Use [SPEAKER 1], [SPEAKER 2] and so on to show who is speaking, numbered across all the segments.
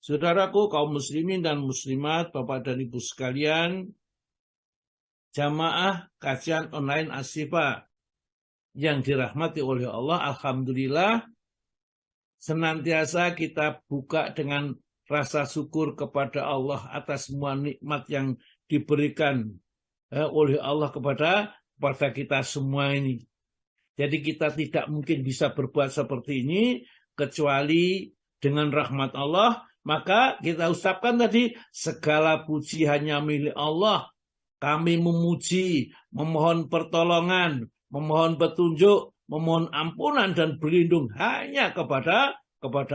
[SPEAKER 1] Saudaraku kaum muslimin dan muslimat, Bapak dan Ibu sekalian, jamaah kajian online Asyifa yang dirahmati oleh Allah, alhamdulillah senantiasa kita buka dengan rasa syukur kepada Allah atas semua nikmat yang diberikan oleh Allah kepada kita semua ini. Jadi kita tidak mungkin bisa berbuat seperti ini kecuali dengan rahmat Allah. Maka kita ucapkan tadi, segala puji hanya milik Allah. Kami memuji, memohon pertolongan, memohon petunjuk, memohon ampunan dan berlindung hanya kepada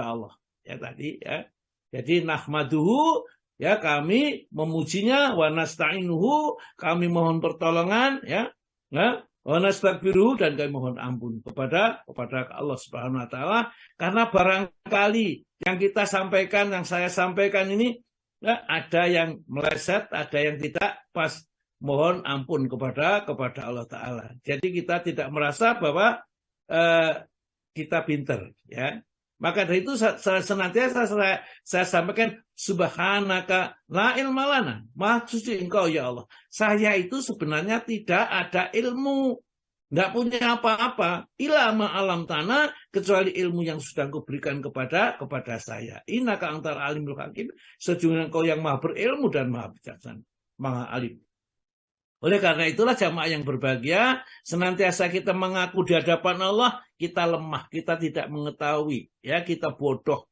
[SPEAKER 1] Allah. Ya tadi ya. Jadi nahmaduhu, ya kami memujinya, wa nasta'inuhu, kami mohon pertolongan, ya. Nah, wa nastaghfiruhu, dan kami mohon ampun kepada Allah Subhanahu wa taala, karena barangkali yang kita sampaikan, yang saya sampaikan ini, ya, ada yang meleset, ada yang tidak pas. Mohon ampun kepada Allah Ta'ala. Jadi kita tidak merasa bahwa kita pinter. Ya. Maka dari itu senantiasa saya sampaikan, subhanaka la ilma lana. Maha suci engkau ya Allah. Saya itu sebenarnya tidak ada ilmu. Tidak punya apa-apa, ilmu alam tanah, kecuali ilmu yang sudah kau berikan kepada saya. Innaka antal alimul hakim, sejujurnya kau yang maha berilmu dan maha bijaksana, maha alim. Oleh karena itulah jamaah yang berbahagia, senantiasa kita mengaku di hadapan Allah, kita lemah, kita tidak mengetahui, ya kita bodoh.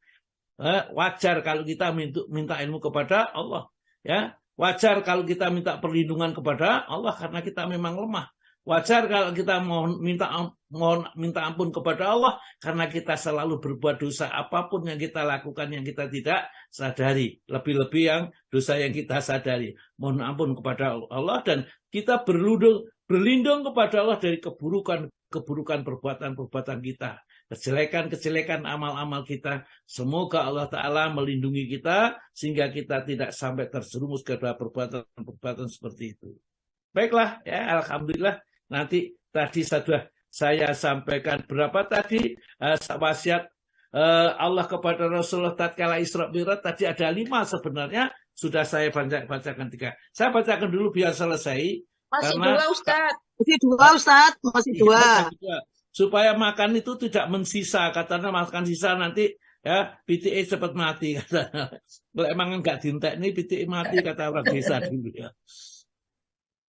[SPEAKER 1] Wajar kalau kita minta ilmu kepada Allah, ya wajar kalau kita minta perlindungan kepada Allah karena kita memang lemah. Wajar kalau kita minta ampun kepada Allah karena kita selalu berbuat dosa, apapun yang kita lakukan yang kita tidak sadari, lebih-lebih yang dosa yang kita sadari. Mohon ampun kepada Allah, dan kita berlindung kepada Allah dari keburukan perbuatan kita, kejelekan amal-amal kita. Semoga Allah Ta'ala melindungi kita sehingga kita tidak sampai terjerumus ke dalam perbuatan seperti itu. Baiklah, ya alhamdulillah. Nanti tadi sudah saya sampaikan berapa tadi wasiat Allah kepada Rasulullah tatkala Isra Mi'raj, tadi ada 5 sebenarnya, sudah saya bacakan 3. Saya bacakan dulu biar selesai.
[SPEAKER 2] Masih
[SPEAKER 1] karena
[SPEAKER 2] 2 Ustaz. Masih 2.
[SPEAKER 1] Supaya makan itu tidak mensisa, katanya makan sisa nanti ya PTE cepat mati katanya. Kalau emang enggak dintek nih PTE mati kata orang desa dulu ya.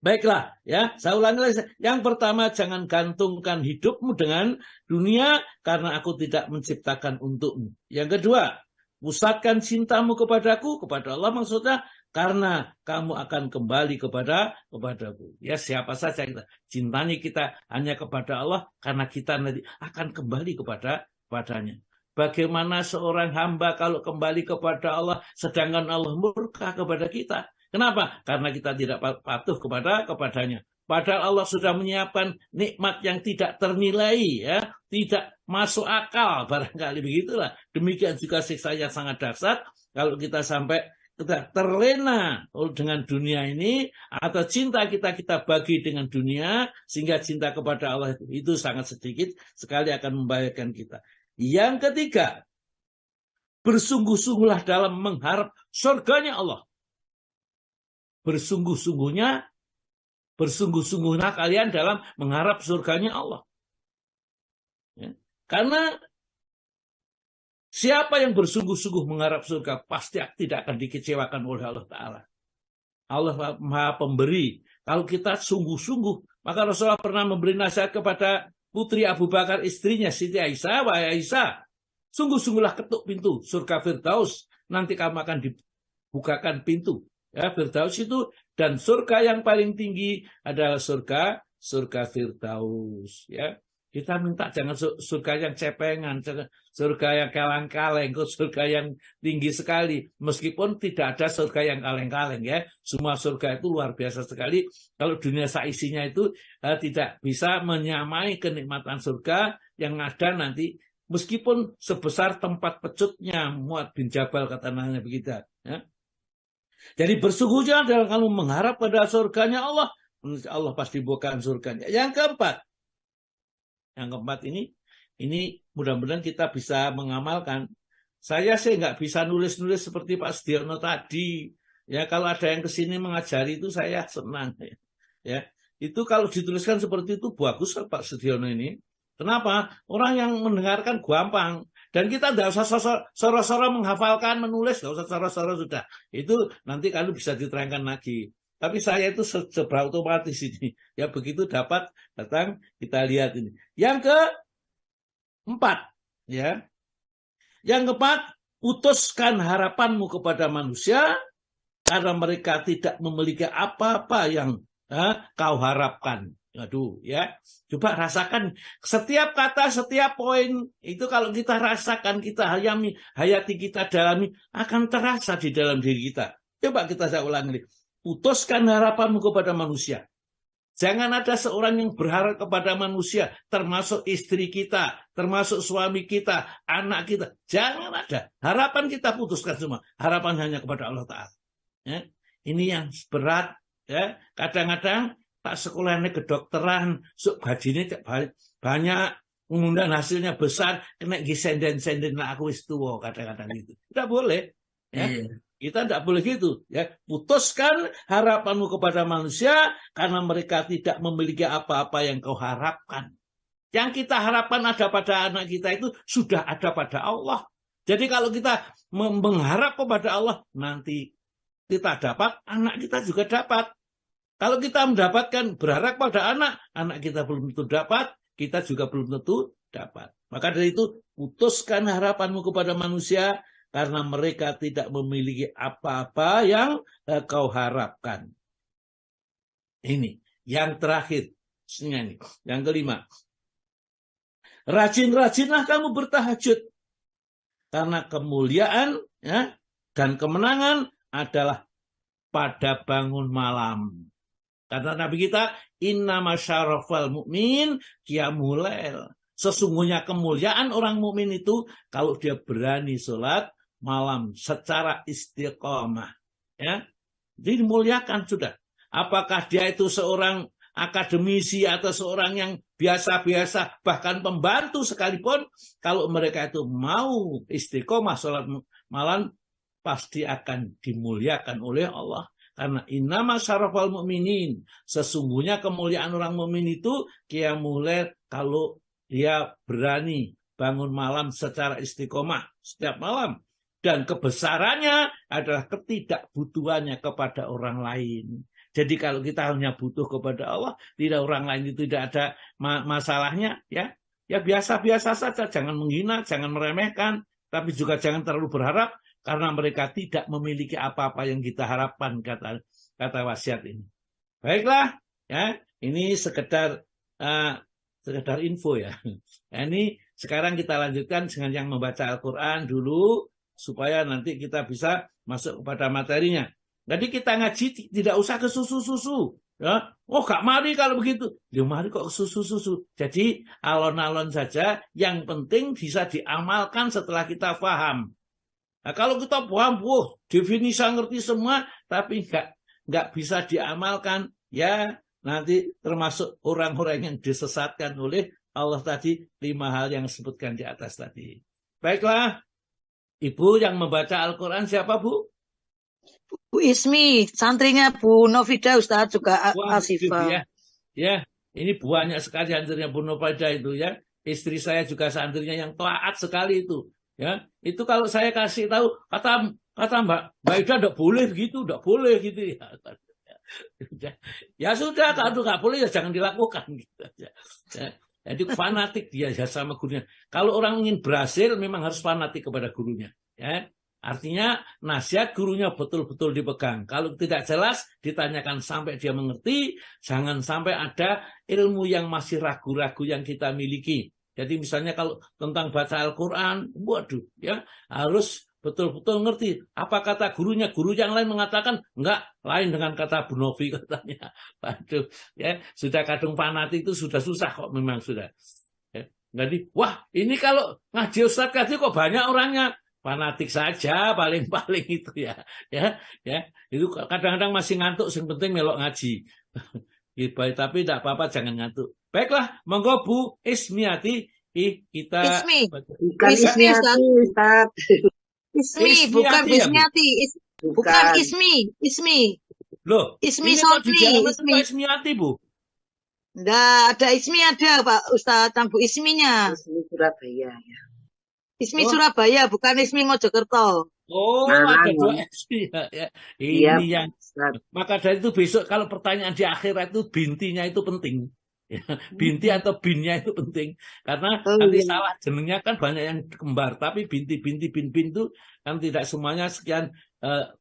[SPEAKER 1] Baiklah, ya, saya ulangi lagi. Yang pertama, jangan gantungkan hidupmu dengan dunia karena aku tidak menciptakan untukmu. Yang kedua, pusatkan cintamu kepadaku, kepada Allah maksudnya, karena kamu akan kembali kepadaku. Ya, siapa saja kita cintanya kita hanya kepada Allah karena kita nanti akan kembali kepadanya. Bagaimana seorang hamba kalau kembali kepada Allah sedangkan Allah murka kepada kita? Kenapa? Karena kita tidak patuh kepadanya. Padahal Allah sudah menyiapkan nikmat yang tidak ternilai, ya, tidak masuk akal, barangkali begitulah. Demikian juga siksa yang sangat dahsyat kalau kita sampai kita terlena dengan dunia ini, atau cinta kita bagi dengan dunia sehingga cinta kepada Allah itu sangat sedikit sekali akan membahayakan kita. Yang ketiga, bersungguh-sungguhlah dalam mengharap surganya Allah. Bersungguh-sungguhlah kalian dalam mengharap surganya Allah. Ya. Karena siapa yang bersungguh-sungguh mengharap surga pasti tidak akan dikecewakan oleh Allah Ta'ala. Allah Maha Pemberi. Kalau kita sungguh-sungguh, maka Rasulullah pernah memberi nasihat kepada putri Abu Bakar, istrinya Siti Aisyah, wahai Aisyah, sungguh-sungguhlah ketuk pintu surga Firdaus, nanti kamu akan dibukakan pintu. Ya, Firdaus itu, dan surga yang paling tinggi adalah surga Firdaus. Ya, kita minta jangan surga yang cepengan, surga yang kaleng-kaleng, surga yang tinggi sekali. Meskipun tidak ada surga yang kaleng-kaleng, ya, semua surga itu luar biasa sekali. Kalau dunia seisinya itu tidak bisa menyamai kenikmatan surga yang ada nanti. Meskipun sebesar tempat pecutnya Mu'ad bin Jabal, katanya begitu. Ya. Jadi bersungguhnya dalam kamu mengharap pada surganya Allah, Allah pasti bukakan surganya. Yang keempat ini mudah-mudahan kita bisa mengamalkan. Saya sih nggak bisa nulis-nulis seperti Pak Sudiono tadi. Ya, kalau ada yang kesini mengajari itu saya senang. Ya, itu kalau dituliskan seperti itu bagus Pak Sudiono ini. Kenapa? Orang yang mendengarkan gampang. Dan kita tidak usah soro-soro menghafalkan, menulis, tidak usah soro-soro sudah. Itu nanti kalau bisa diterangkan lagi. Tapi saya itu serba otomatis ini. Ya begitu dapat, datang, kita lihat ini. Yang keempat, ya. Yang keempat, putuskan harapanmu kepada manusia karena mereka tidak memiliki apa-apa yang kau harapkan. Aduh, ya. Coba rasakan setiap kata, setiap poin itu kalau kita rasakan, kita hayati, kita dalami, akan terasa di dalam diri kita. Coba saya ulang ini. Putuskan harapanmu kepada manusia. Jangan ada seorang yang berharap kepada manusia, termasuk istri kita, termasuk suami kita, anak kita. Jangan ada. Harapan kita putuskan semua. Harapan hanya kepada Allah Ta'ala. Ya. Ini yang berat. Ya. Kadang-kadang tak sekolahnya kedokteran, gajinya banyak, kemudian hasilnya besar, kena gisenden-senden lah aku wis tua, kadang-kadang itu. Tidak boleh. Ya. Kita tidak boleh gitu. Ya. Putuskan harapanmu kepada manusia karena mereka tidak memiliki apa-apa yang kau harapkan. Yang kita harapkan ada pada anak kita itu sudah ada pada Allah. Jadi kalau kita mengharap kepada Allah, nanti kita dapat, anak kita juga dapat. Kalau kita mendapatkan berharap pada anak kita belum tentu dapat, kita juga belum tentu dapat. Maka dari itu, putuskan harapanmu kepada manusia karena mereka tidak memiliki apa-apa yang kau harapkan. Ini yang terakhir, yang kelima. Rajin-rajinlah kamu bertahajud karena kemuliaan ya, dan kemenangan adalah pada bangun malam. Kata Nabi kita, inna masyarafal mu'min qiyamul lail. Sesungguhnya kemuliaan orang mukmin itu kalau dia berani sholat malam secara istiqomah. Ya. Jadi dimuliakan sudah. Apakah dia itu seorang akademisi atau seorang yang biasa-biasa, bahkan pembantu sekalipun, kalau mereka itu mau istiqomah sholat malam, pasti akan dimuliakan oleh Allah. Karena innama syarafal mu'minin, sesungguhnya kemuliaan orang mukmin itu qiyamul lail, kalau dia berani bangun malam secara istiqomah setiap malam. Dan kebesarannya adalah ketidakbutuhannya kepada orang lain. Jadi kalau kita hanya butuh kepada Allah, tidak orang lain itu tidak ada masalahnya, ya biasa-biasa saja, jangan menghina, jangan meremehkan, tapi juga jangan terlalu berharap. Karena mereka tidak memiliki apa-apa yang kita harapkan, kata wasiat ini. Baiklah, ya ini sekedar info ya. Nah, ini sekarang kita lanjutkan dengan yang membaca Al-Quran dulu, supaya nanti kita bisa masuk kepada materinya. Jadi kita ngaji tidak usah ke susu-susu. Ya. Oh gak mari kalau begitu. Ya mari kok ke susu-susu. Jadi alon-alon saja, yang penting bisa diamalkan setelah kita paham. Nah, kalau kita paham, definisi ngerti semua, tapi nggak bisa diamalkan, ya nanti termasuk orang-orang yang disesatkan oleh Allah tadi, 5 hal yang disebutkan di atas tadi. Baiklah, Ibu yang membaca Al-Quran siapa, Bu?
[SPEAKER 2] Bu Ismi, santrinya Bu Novida, Ustaz, juga Asifah.
[SPEAKER 1] Ya, ini banyak sekali santrinya Bu Novida itu ya. Istri saya juga santrinya yang taat sekali itu. Ya, itu kalau saya kasih tahu, kata Mbak Ida enggak boleh begitu, enggak boleh gitu ya. Ya sudah, kalau enggak boleh ya jangan dilakukan gitu aja. Ya, jadi fanatik dia ya sama gurunya. Kalau orang ingin berhasil memang harus fanatik kepada gurunya, ya. Artinya nasihat gurunya betul-betul dipegang. Kalau tidak jelas ditanyakan sampai dia mengerti, jangan sampai ada ilmu yang masih ragu-ragu yang kita miliki. Jadi misalnya kalau tentang baca Al-Quran, waduh, ya harus betul-betul ngerti. Apa kata gurunya? Guru yang lain mengatakan, enggak, lain dengan kata Bu Novi katanya. Waduh, ya sudah kadung fanatik itu sudah susah kok memang sudah. Ya. Jadi, wah ini kalau ngaji Ustadz Kadir kok banyak orangnya. Fanatik saja paling-paling itu ya. Ya, itu kadang-kadang masih ngantuk, yang penting melok ngaji. Tapi tidak apa-apa, jangan ngantuk. Baiklah, monggo Bu Ismiati Kita
[SPEAKER 2] Ismi.
[SPEAKER 3] Bukan
[SPEAKER 2] Ismi, Ustaz.
[SPEAKER 3] Ismiati, Ustaz.
[SPEAKER 2] Ismi, bukan
[SPEAKER 1] Ismiati ya, Bu?
[SPEAKER 2] Ismiati. Bukan
[SPEAKER 3] Bukan.
[SPEAKER 2] Ismi. Ismi.
[SPEAKER 1] Loh,
[SPEAKER 2] Ismi
[SPEAKER 1] ini kok di
[SPEAKER 2] Sofri.
[SPEAKER 1] dalam itu
[SPEAKER 2] Ismi.
[SPEAKER 1] kok Ismiati, Bu?
[SPEAKER 2] Nggak, ada Ismi ada, Pak Ustaz. Tambu Isminya.
[SPEAKER 3] Ismi Surabaya ya.
[SPEAKER 2] Ismi
[SPEAKER 1] Oh.
[SPEAKER 2] Surabaya, bukan Ismi Mojokerto.
[SPEAKER 1] Oh,
[SPEAKER 3] Nah,
[SPEAKER 1] ada
[SPEAKER 3] nah.
[SPEAKER 1] 2 Ismi ya.
[SPEAKER 3] Iya,
[SPEAKER 1] Ini yang
[SPEAKER 3] Ustaz.
[SPEAKER 1] maka dari itu besok kalau pertanyaan di akhirat itu bintinya itu penting. Ya, binti atau binnya itu penting karena
[SPEAKER 2] Oh,
[SPEAKER 1] nanti
[SPEAKER 2] iya.
[SPEAKER 1] salah jenengnya kan banyak yang kembar tapi binti-binti bin-bin itu kan tidak semuanya sekian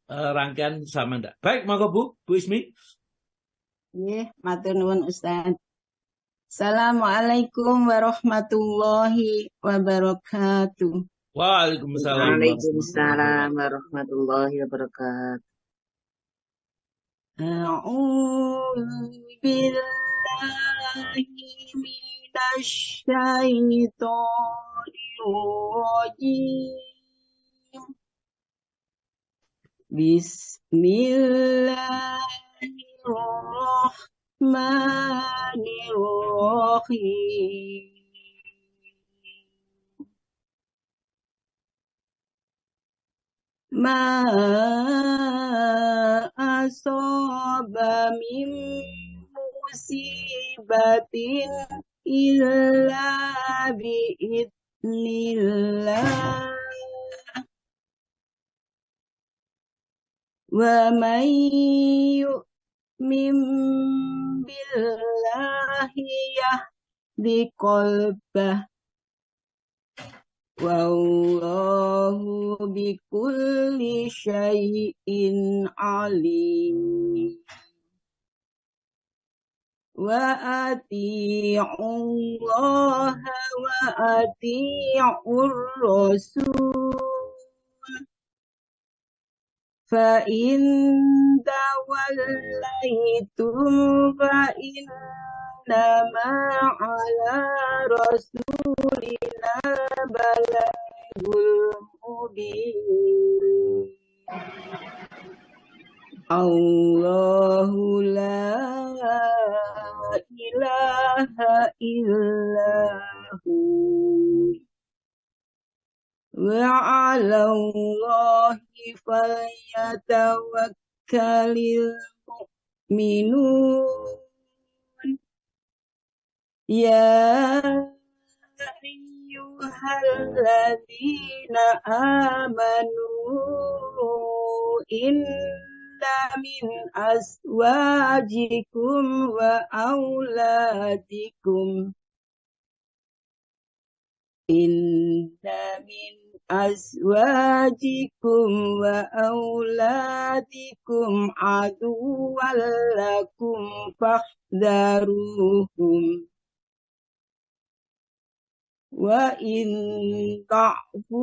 [SPEAKER 1] rangkaian sama ndak. Baik, monggo Bu Ismi.
[SPEAKER 4] Nggih, matur nuwun Ustaz. Assalamualaikum warahmatullahi wabarakatuh.
[SPEAKER 1] Waalaikumsalam.
[SPEAKER 3] Waalaikumsalam warahmatullahi wabarakatuh.
[SPEAKER 4] A'udzu billahi minasy syaithanir rajim. Bismillahirrahmanirrahim. Ma asaba min musibatin illa biidznillah wa man yu'min billahi yahdi qalbah wallahu bikulli syai'in alim. Wa ati'ullaha wa ati'ur rasul fa in tawallaitum fa innama ala rasulina balagul mubin. Allahu la ilaha illahu wa 'alallahi falyatawakkalul mu'minun. Ya ayyuhalladzina amanu inna min azwajikum wa auladikum aduwwan lakum fahdharuhum wa in ta'fu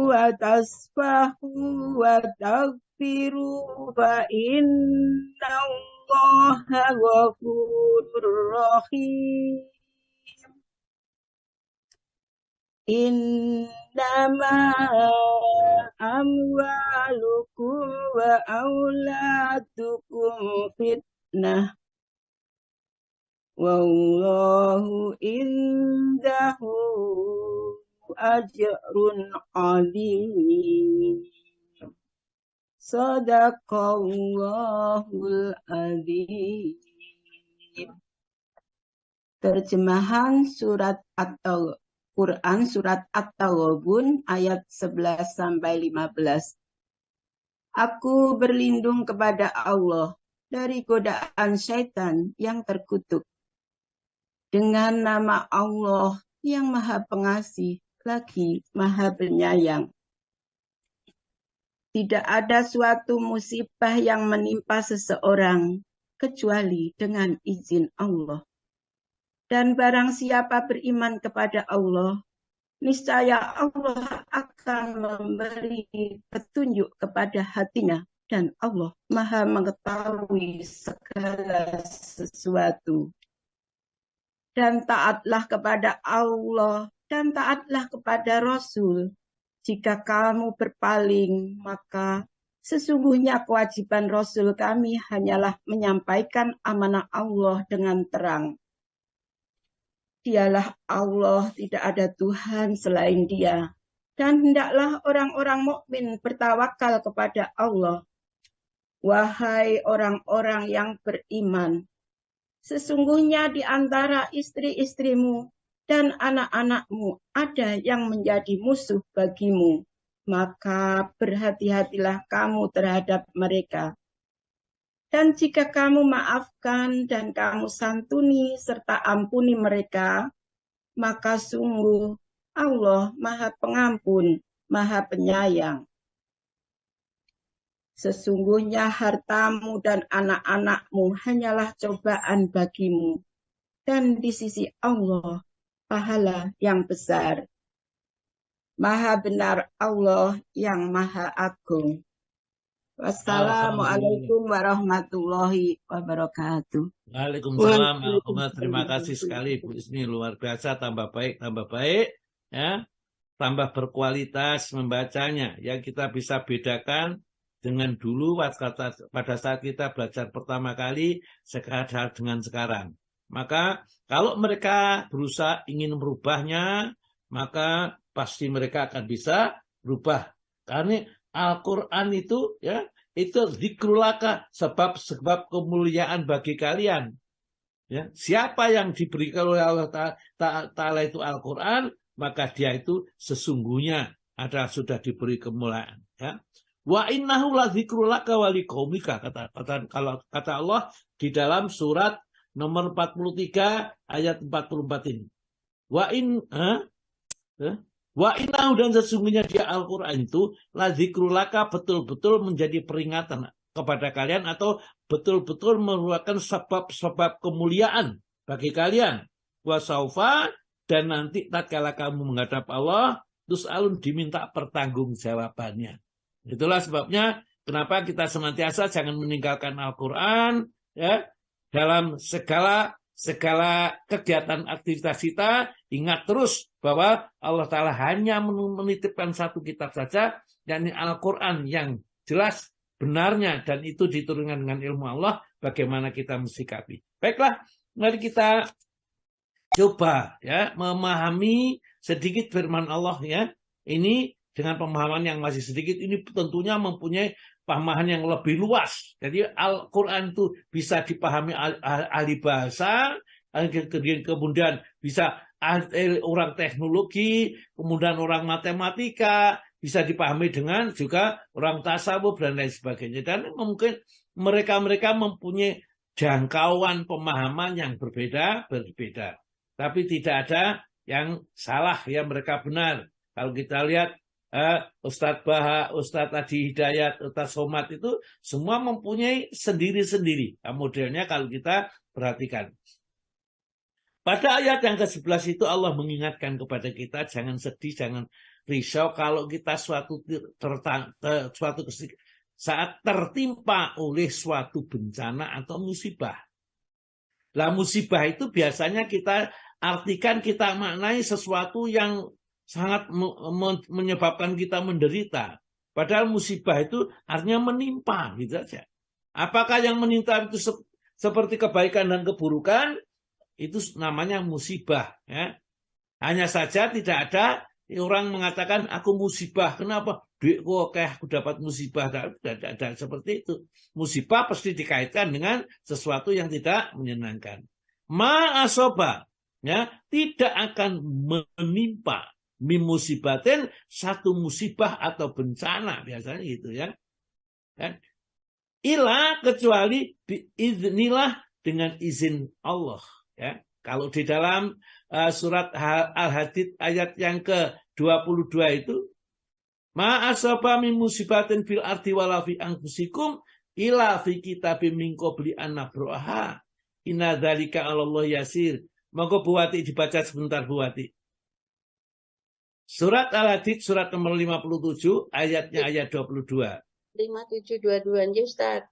[SPEAKER 4] wa tasfahu wa taghfiru fa innallaha ghafurur rahim. Innama amwalukum wa auladukum fitnah wallahu indahu ajrun alim. Shadaqallahul adzim. Terjemahan surat Quran surat At-Taghabun ayat 11 sampai 15. Aku berlindung kepada Allah dari godaan syaitan yang terkutuk. Dengan nama Allah yang Maha Pengasih lagi Maha Penyayang. Tidak ada suatu musibah yang menimpa seseorang kecuali dengan izin Allah. Dan barang siapa beriman kepada Allah, niscaya Allah akan memberi petunjuk kepada hatinya dan Allah Maha mengetahui segala sesuatu. Dan taatlah kepada Allah dan taatlah kepada Rasul. Jika kamu berpaling, maka sesungguhnya kewajiban Rasul kami hanyalah menyampaikan amanah Allah dengan terang. Dialah Allah, tidak ada Tuhan selain Dia. Dan hendaklah orang-orang mukmin bertawakal kepada Allah. Wahai orang-orang yang beriman, sesungguhnya di antara istri-istrimu dan anak-anakmu ada yang menjadi musuh bagimu, maka berhati-hatilah kamu terhadap mereka. Dan jika kamu maafkan dan kamu santuni serta ampuni mereka, maka sungguh Allah Maha Pengampun, Maha Penyayang. Sesungguhnya hartamu dan anak-anakmu hanyalah cobaan bagimu, dan di sisi Allah pahala yang besar. Maha benar Allah yang Maha Agung. Wassalamualaikum warahmatullahi wabarakatuh.
[SPEAKER 1] Waalaikumsalam. Terima kasih sekali Bu Ismi, luar biasa, tambah baik ya, tambah berkualitas membacanya. Yang kita bisa bedakan dengan dulu pada saat kita belajar pertama kali sekarang dengan sekarang. Maka kalau mereka berusaha ingin merubahnya, maka pasti mereka akan bisa berubah. Karena Al-Quran itu ya, itu zikrulaka, sebab kemuliaan bagi kalian. Ya, siapa yang diberikan oleh Allah Ta'ala itu Al-Quran, maka dia itu sesungguhnya adalah sudah diberi kemuliaan. Ya. Wa innahu la zikrulaka wa liqaumika, kata Allah di dalam surat nomor 43 ayat 44 ini. Wa innahu, dan sesungguhnya dia Al-Quran itu la zikrulaka, betul-betul menjadi peringatan kepada kalian, atau betul-betul merupakan sebab kemuliaan bagi kalian. Wa saufa, dan nanti tatkala kamu menghadap Allah, terus alun diminta pertanggungjawabannya. Itulah sebabnya kenapa kita senantiasa jangan meninggalkan Al-Quran ya, dalam segala kegiatan aktivitas kita. Ingat terus bahwa Allah Ta'ala hanya menitipkan satu kitab saja, yakni Al-Quran yang jelas benarnya, dan itu diturunkan dengan ilmu Allah. Bagaimana kita mensikapi? Baiklah, mari kita coba ya memahami sedikit firman Allah ya. Ini dengan pemahaman yang masih sedikit, ini tentunya mempunyai pemahaman yang lebih luas. Jadi Al-Quran itu bisa dipahami ahli bahasa, kemudian bisa orang teknologi, kemudian orang matematika, bisa dipahami dengan juga orang tasawuf dan lain sebagainya. Dan mungkin mereka mempunyai jangkauan pemahaman yang berbeda. Tapi tidak ada yang salah, ya mereka benar. Kalau kita lihat Ustadz Baha, Ustadz Adi Hidayat, Ustadz Somad itu semua mempunyai sendiri-sendiri modelnya kalau kita perhatikan. Pada ayat yang ke-11 itu Allah mengingatkan kepada kita jangan sedih, jangan risau kalau kita saat tertimpa oleh suatu bencana atau musibah. Lah musibah itu biasanya kita artikan, kita maknai sesuatu yang sangat menyebabkan kita menderita. Padahal musibah itu artinya menimpa, gitu saja. Apakah yang menimpa itu seperti kebaikan dan keburukan? Itu namanya musibah. Ya. Hanya saja tidak ada orang mengatakan aku musibah. Kenapa? Aku dapat musibah. Tidak ada seperti itu. Musibah pasti dikaitkan dengan sesuatu yang tidak menyenangkan. Ma'asoba, ya, tidak akan menimpa musibatin, satu musibah atau bencana biasanya gitu ya. Kan? Ila, kecuali biiznilah, dengan izin Allah ya. Kalau di dalam surat Al-Hadid ayat yang ke-22 itu, ma asaba min musibatin fil ardi wala fi anfusikum ila fi kitabim min qabli an nabraha inna dzalika 'alallahi yasir. Monggo Bu Wati dibaca sebentar Bu Wati. Surat Al-Hadid surat nomor 57 ayatnya ayat 22.
[SPEAKER 3] 5722 nggih Ustaz.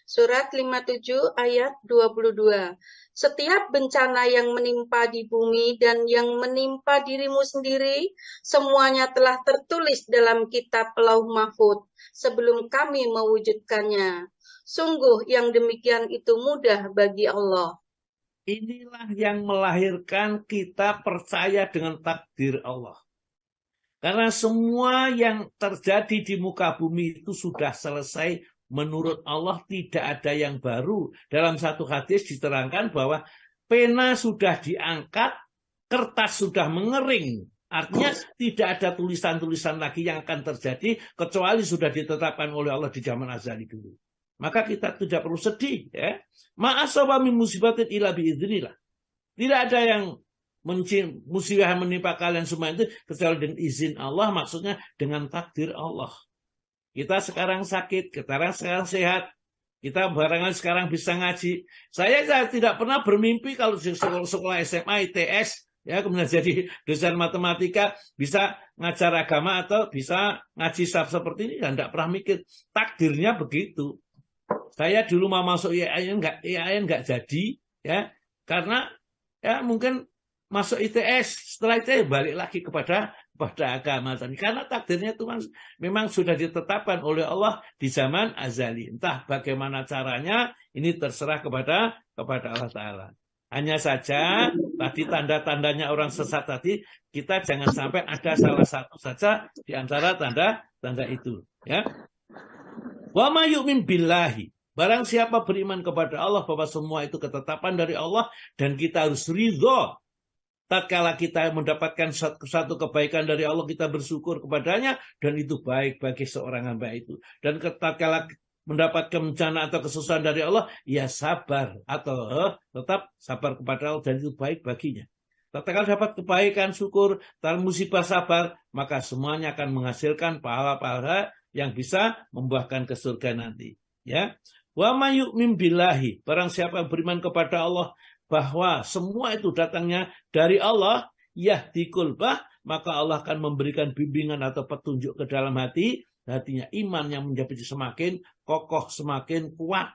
[SPEAKER 3] Surat 57 ayat 22. Setiap bencana yang menimpa di bumi dan yang menimpa dirimu sendiri, semuanya telah tertulis dalam kitab Lauh Mahfuz sebelum kami mewujudkannya. Sungguh yang demikian itu mudah bagi Allah.
[SPEAKER 1] Inilah yang melahirkan kita percaya dengan takdir Allah. Karena semua yang terjadi di muka bumi itu sudah selesai menurut Allah, tidak ada yang baru. Dalam satu hadis diterangkan bahwa pena sudah diangkat, kertas sudah mengering. Artinya tidak ada tulisan-tulisan lagi yang akan terjadi kecuali sudah ditetapkan oleh Allah di zaman azali dulu. Maka kita tidak perlu sedih. Ya. Ma'asaba min musibatin illa biiznillah. Tidak ada yang musibah menimpa kalian semua itu kecuali dengan izin Allah, maksudnya dengan takdir Allah. Kita sekarang sakit, kita sekarang sehat, kita barangkali sekarang bisa ngaji. Saya tidak pernah bermimpi kalau di sekolah SMA, ITS, ya kemudian jadi dosen matematika, bisa ngajar agama atau bisa ngaji seperti ini, dan tidak pernah mikir. Takdirnya begitu. Saya dulu mau masuk IAIN nggak jadi, ya karena ya mungkin masuk ITS, setelah itu balik lagi kepada agama. Karena takdirnya itu memang sudah ditetapkan oleh Allah di zaman azali. Entah bagaimana caranya, ini terserah kepada Allah Ta'ala. Hanya saja tadi tanda-tandanya orang sesat tadi, kita jangan sampai ada salah satu saja di antara tanda-tanda itu. Ya. Wa ma yu'min billahi. Barang siapa beriman kepada Allah bahwa semua itu ketetapan dari Allah dan kita harus ridho. Tatkala kita mendapatkan satu kebaikan dari Allah, kita bersyukur kepadanya dan itu baik bagi seorang hamba itu. Dan tatkala mendapatkan bencana atau kesusahan dari Allah, ya sabar atau tetap sabar kepada Allah dan itu baik baginya. Tatkala dapat kebaikan, syukur, dan musibah sabar, maka semuanya akan menghasilkan pahala-pahala yang bisa membuahkan ke surga nanti. Ya. Wa may yu'min billahi, barang siapa yang beriman kepada Allah bahwa semua itu datangnya dari Allah, yahdi qalbah, maka Allah akan memberikan bimbingan atau petunjuk ke dalam hatinya, iman yang menjadi semakin kokoh, semakin kuat.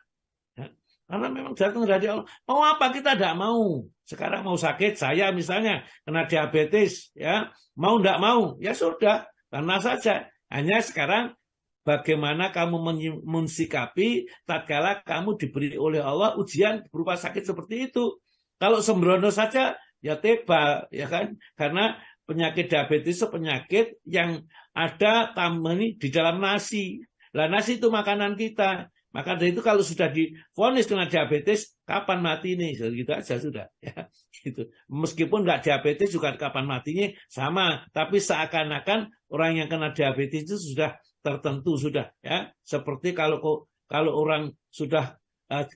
[SPEAKER 1] Ya. Karena memang datang dari Allah. Mau apa kita tidak mau. Sekarang mau sakit, saya misalnya kena diabetes, ya mau tidak mau, ya sudah, karena saja. Hanya sekarang bagaimana kamu mensikapi tatkala kamu diberi oleh Allah ujian berupa sakit seperti itu. Kalau sembrono saja ya tebal, ya kan? Karena penyakit diabetes itu penyakit yang ada tambahnya di dalam nasi. Lah nasi itu makanan kita. Maka dari itu kalau sudah divonis kena diabetes, kapan mati nih? Gitu aja sudah. Ya, gitu. Meskipun nggak diabetes juga kapan matinya sama. Tapi seakan-akan orang yang kena diabetes itu sudah tertentu sudah. Ya, seperti kalau orang sudah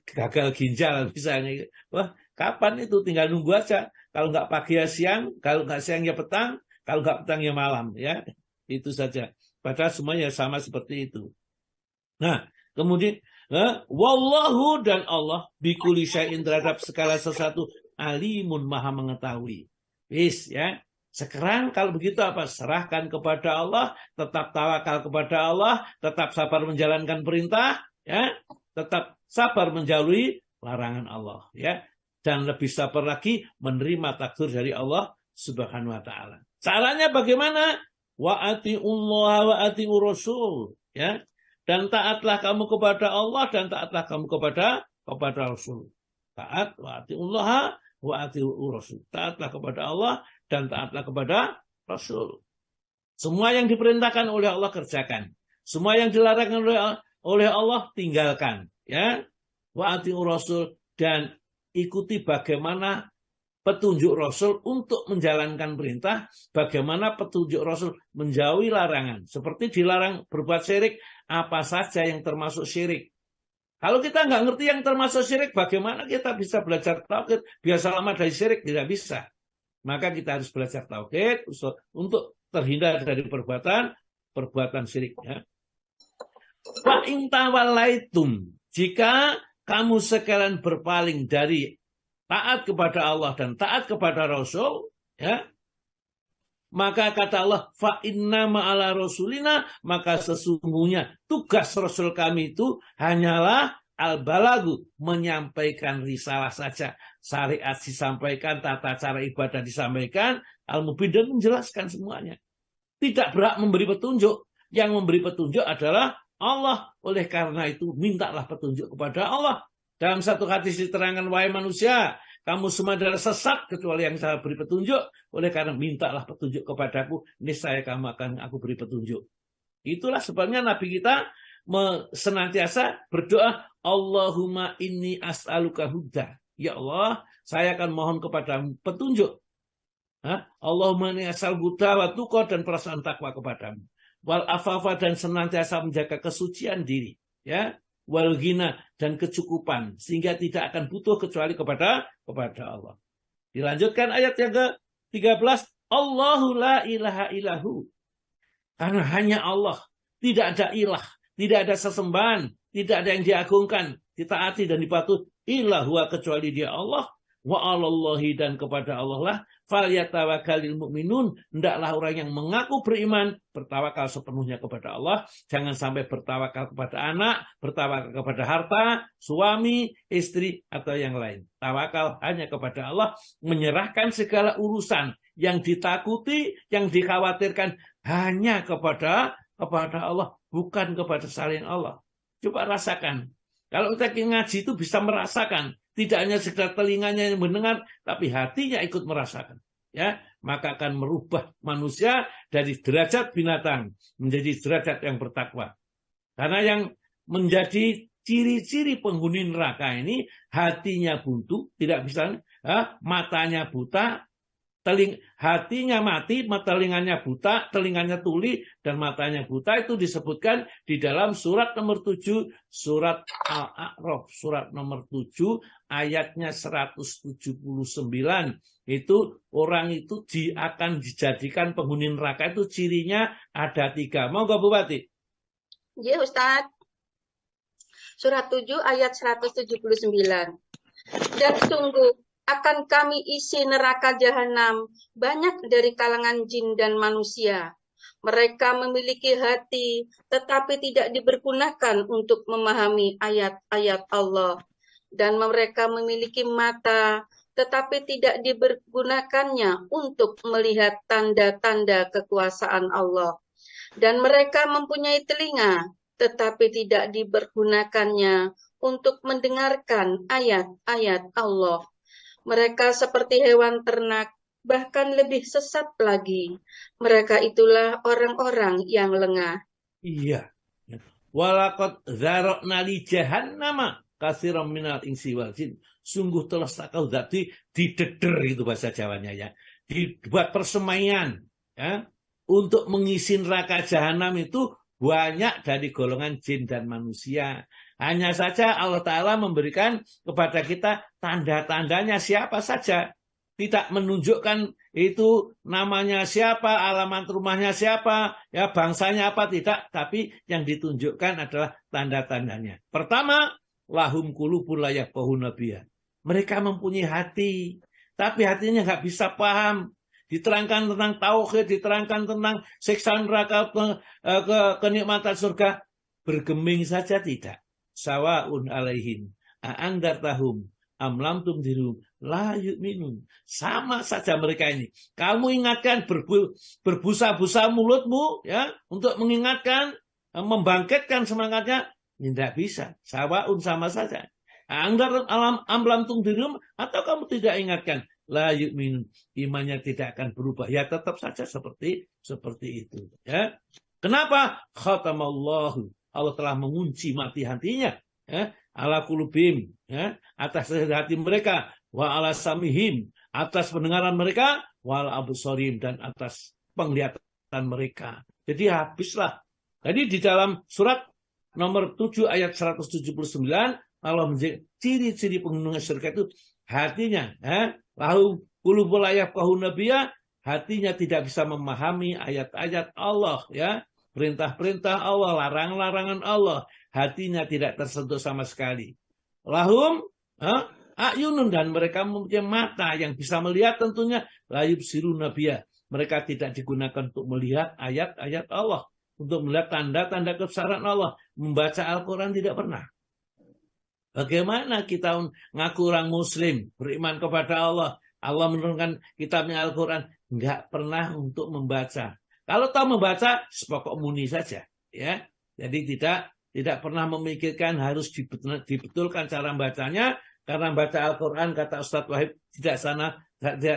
[SPEAKER 1] gagal ginjal misalnya, wah kapan itu tinggal nunggu aja. Kalau nggak pagi ya siang, kalau nggak siang ya petang, kalau nggak petang ya malam, ya itu saja. Padahal semuanya sama seperti itu. Nah, kemudian wallahu dan Allah bikulli syai'in terhadap segala sesuatu alimun maha mengetahui. Wis ya. Sekarang kalau begitu apa? Serahkan kepada Allah, tetap tawakal kepada Allah, tetap sabar menjalankan perintah, ya, tetap sabar menjauhi larangan Allah, ya, dan lebih sabar lagi menerima takdir dari Allah Subhanahu wa taala. Caranya bagaimana? Wa atiullaha wa atiur rasul, ya. Dan taatlah kamu kepada Allah dan taatlah kamu kepada Rasul. Taat wa atiullaha wa atiur rasul. Taatlah kepada Allah dan taatlah kepada Rasul. Semua yang diperintahkan oleh Allah kerjakan. Semua yang dilarang oleh Allah tinggalkan. Ya, wa atiur rasul, dan ikuti bagaimana petunjuk Rasul untuk menjalankan perintah, bagaimana petunjuk Rasul menjauhi larangan. Seperti dilarang berbuat syirik, apa saja yang termasuk syirik. Kalau kita nggak ngerti yang termasuk syirik, bagaimana kita bisa belajar tauhid biar selamat dari syirik? Tidak bisa. Maka kita harus belajar tauhid untuk terhindar dari perbuatan syirik. Ya. Wa in tawallaitum, jika kamu sekalian berpaling dari taat kepada Allah dan taat kepada Rasul, ya, maka kata Allah, fa inna ma'ala rasulina, maka sesungguhnya tugas Rasul kami itu hanyalah al-balagu, menyampaikan risalah saja. Syariat disampaikan, tata cara ibadah disampaikan, al-mubin, dan menjelaskan semuanya. Tidak berhak memberi petunjuk. Yang memberi petunjuk adalah Allah. Oleh karena itu, mintalah petunjuk kepada Allah. Dalam satu hadis diterangkan, wahai manusia, kamu semua adalah sesat kecuali yang saya beri petunjuk. Oleh karena mintalah petunjuk kepadaku, niscaya kamu akan aku beri petunjuk. Itulah sebabnya Nabi kita senantiasa berdoa, Allahumma inni as'aluka huda. Ya Allah, saya akan mohon kepadamu petunjuk. Allahumma inni as'aluka huda wa tuqa, dan perasaan takwa kepadamu. Wal afafa, dan senantiasa menjaga kesucian diri. Ya, wal ghina, dan kecukupan, sehingga tidak akan butuh kecuali kepada Allah. Dilanjutkan ayat yang ke-13, Allahu la ilaha illahu. Karena hanya Allah, tidak ada ilah, tidak ada sesembahan, tidak ada yang diagungkan, ditaati dan dipatuhi, illa huwa, kecuali dia Allah. Wa 'alallahi, dan kepada Allah lah falyatawakkalul mu'minun, hendaklah orang yang mengaku beriman bertawakal sepenuhnya kepada Allah. Jangan sampai bertawakal kepada anak, bertawakal kepada harta, suami, istri, atau yang lain. Tawakal hanya kepada Allah, menyerahkan segala urusan yang ditakuti, yang dikhawatirkan hanya kepada Allah, bukan kepada selain Allah. Coba rasakan. Kalau kita ngaji itu bisa merasakan, tidak hanya sekedar telinganya yang mendengar, tapi hatinya ikut merasakan. Ya, maka akan merubah manusia dari derajat binatang menjadi derajat yang bertakwa. Karena yang menjadi ciri-ciri penghuni neraka ini, hatinya buntu, tidak bisa, matanya buta, hatinya mati, telinganya buta, telinganya tuli, dan matanya buta. Itu disebutkan di dalam surat nomor 7, surat Al-A'raf, surat nomor 7, ayatnya 179. Itu orang itu akan dijadikan penghuni neraka, itu cirinya ada 3. Mau nggak Bupati?
[SPEAKER 3] Ya Ustadz. Surat 7 ayat 179. Dan sungguh akan kami isi neraka jahanam banyak dari kalangan jin dan manusia. Mereka memiliki hati, tetapi tidak dipergunakan untuk memahami ayat-ayat Allah. Dan mereka memiliki mata, tetapi tidak dipergunakannya untuk melihat tanda-tanda kekuasaan Allah. Dan mereka mempunyai telinga, tetapi tidak dipergunakannya untuk mendengarkan ayat-ayat Allah. Mereka seperti hewan ternak, bahkan lebih sesat lagi. Mereka itulah orang-orang yang lengah.
[SPEAKER 1] Iya. Walaqad dzara'na li jahannama katsiran minal insi wal jin. Sungguh telah sakau dadi dideder, itu bahasa Jawanya ya. Dibuat persemaian ya, untuk mengisi neraka jahanam itu banyak dari golongan jin dan manusia. Hanya saja Allah Ta'ala memberikan kepada kita tanda-tandanya siapa saja. Tidak menunjukkan itu namanya siapa, alamat rumahnya siapa, ya bangsanya apa, tidak. Tapi yang ditunjukkan adalah tanda-tandanya. Pertama, lahum qulubun la yafqahuna biha. Mereka mempunyai hati, tapi hatinya nggak bisa paham. Diterangkan tentang tauhid, diterangkan tentang siksa neraka, kenikmatan surga, bergeming saja tidak. Sawaun alaihim a'andartahum am lam tunzirum la yu'minun. Sama saja mereka ini. Kamu ingatkan, berbusa-busa mulutmu ya untuk mengingatkan, membangkitkan semangatnya, tidak bisa. Sawaun, sama saja. A'andar am lam tunzirum, atau kamu tidak ingatkan, la yu'minun, imannya tidak akan berubah. Ya tetap saja seperti itu ya. Kenapa? Khatamallahu, Allah telah mengunci mati hatinya ya, ala qulubihim ya, atas hati mereka, wa ala samihim, atas pendengaran mereka, wa ala absarihim, dan atas penglihatan mereka. Jadi habislah. Jadi di dalam surat nomor 7 ayat 179 Allah menjadi ciri-ciri penghuni surga itu hatinya ya, lahu qulubun la yafqahuna biha, hatinya tidak bisa memahami ayat-ayat Allah ya, perintah-perintah Allah, larangan-larangan Allah, hatinya tidak tersentuh sama sekali. Lahum a'yunun, dan mereka mempunyai mata yang bisa melihat, tentunya la yubsiruna biha. Mereka tidak digunakan untuk melihat ayat-ayat Allah, untuk melihat tanda-tanda kebesaran Allah. Membaca Al-Quran tidak pernah. Bagaimana kita ngaku orang muslim, beriman kepada Allah, Allah menurunkan kitabnya Al-Quran, enggak pernah untuk membaca. Kalau tahu membaca, sepokok muni saja, ya. Jadi tidak pernah memikirkan harus dibetulkan cara bacanya, karena baca Al-Quran kata Ustadz Wahib tidak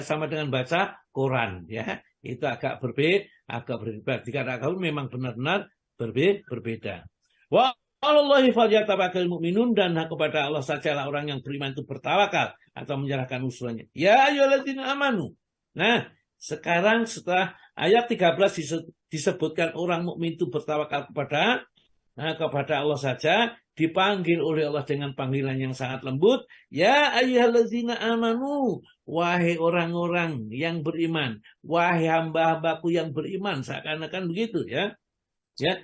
[SPEAKER 1] sama dengan baca Quran, ya. Itu agak berbeda. Dikatakan memang benar-benar berbeda. Wa Allahi falyatawakkalul mu'minun, dan kepada Allah sajalah orang yang beriman itu bertawakal atau menyerahkan usulnya. Ya ayyuhalladzina amanu. Nah, sekarang setelah ayat 13 disebutkan orang mukmin itu bertawakal kepada Allah saja, dipanggil oleh Allah dengan panggilan yang sangat lembut. Ya ayyuhalladzina amanu, wahai orang-orang yang beriman, wahai hamba-hambaku yang beriman, seakan-akan begitu, ya. Ya.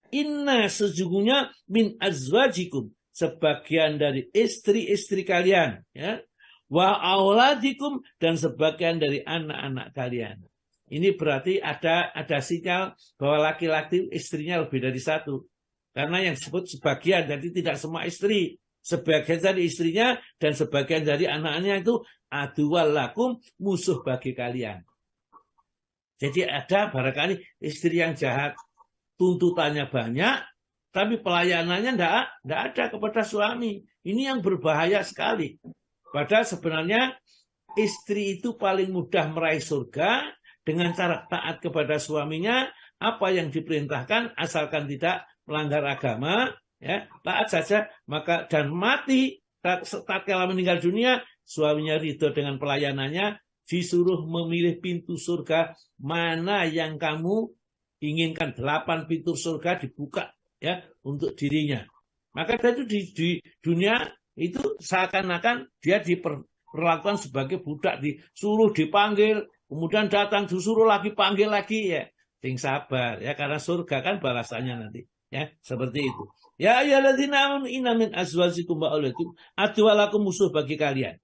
[SPEAKER 1] Inna, sesungguhnya, min azwajikum, sebagian dari istri-istri kalian, ya. Wa auladikum, dan sebagian dari anak-anak kalian. Ini berarti ada sinyal bahwa laki-laki istrinya lebih dari satu. Karena yang disebut sebagian, jadi tidak semua istri. Sebagian dari istrinya dan sebagian dari anaknya itu aduwal lakum, musuh bagi kalian. Jadi ada barangkali istri yang jahat, tuntutannya banyak, tapi pelayanannya tidak ada kepada suami. Ini yang berbahaya sekali. Padahal sebenarnya istri itu paling mudah meraih surga dengan cara taat kepada suaminya, apa yang diperintahkan asalkan tidak melanggar agama, ya, taat saja, maka dan mati tatkala meninggal dunia, suaminya ridho dengan pelayanannya, disuruh memilih pintu surga mana yang kamu inginkan. 8 pintu surga dibuka, ya, untuk dirinya. Maka itu di dunia itu seakan-akan dia diperlakukan sebagai budak, disuruh dipanggil, kemudian datang disuruh lagi panggil lagi, ya. Sing sabar, ya, karena surga kan balasannya nanti, ya, seperti itu. Ya ayyuhalladzina amanu inna min azwajikum wa auladikum aduwalakum, musuh bagi kalian.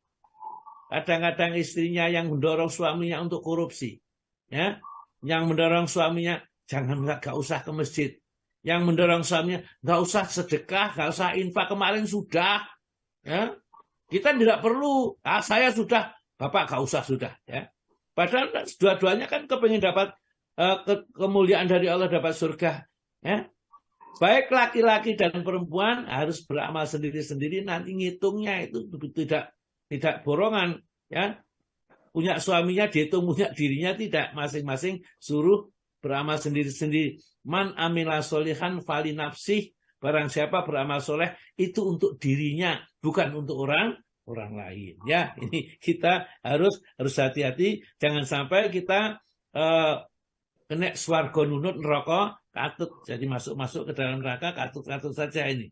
[SPEAKER 1] Kadang-kadang istrinya yang mendorong suaminya untuk korupsi, ya, yang mendorong suaminya gak usah ke masjid, yang mendorong suaminya gak usah sedekah, gak usah infak, kemarin sudah, ya, kita tidak perlu, saya sudah, bapak gak usah sudah, ya. Padahal dua-duanya kan kepengen dapat kemuliaan dari Allah, dapat surga, ya. Baik laki-laki dan perempuan harus beramal sendiri-sendiri, nanti ngitungnya itu tidak borongan, ya. Punya suaminya dihitung, punya dirinya tidak, masing-masing suruh beramal sendiri-sendiri. Man amila solihan fali nafsih, barang siapa beramal soleh itu untuk dirinya, bukan untuk orang lain, ya. Ini kita harus hati-hati, jangan sampai kita kena swarga nunut, neraka katut, jadi masuk ke dalam neraka katut saja ini.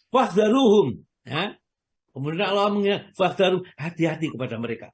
[SPEAKER 1] Fahdaruhum, ya. Kemudian Allah mengingat, fahdaruhum, hati-hati kepada mereka.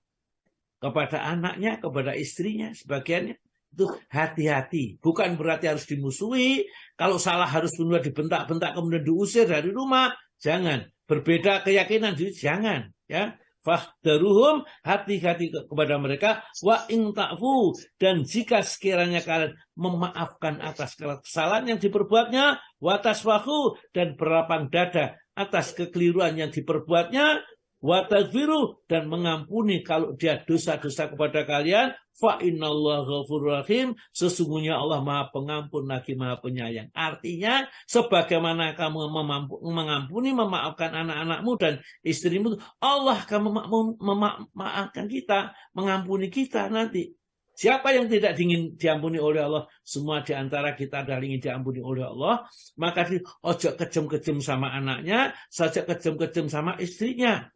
[SPEAKER 1] Kepada anaknya, kepada istrinya, sebagiannya itu hati-hati. Bukan berarti harus dimusuhi. Kalau salah harus benar dibentak-bentak kemudian diusir dari rumah. Jangan. Berbeda keyakinan, jangan. Ya. Fahdaruhum, hati-hati kepada mereka. Wa in ta'fu, dan jika sekiranya kalian memaafkan atas kesalahan yang diperbuatnya, wa tasfahu, dan berlapang dada atas kekeliruan yang diperbuatnya, wa taghfiru, dan mengampuni kalau dia dosa-dosa kepada kalian, fa innallaha ghafurur rahim, sesungguhnya Allah Maha Pengampun lagi Maha Penyayang. Artinya sebagaimana kamu mengampuni, memaafkan anak-anakmu dan istrimu, Allah akan memaafkan kita, mengampuni kita nanti. Siapa yang tidak ingin diampuni oleh Allah? Semua di antara kita adalah ingin diampuni oleh Allah. Maka ojo kejem-kejem sama anaknya, saja kejem-kejem sama istrinya.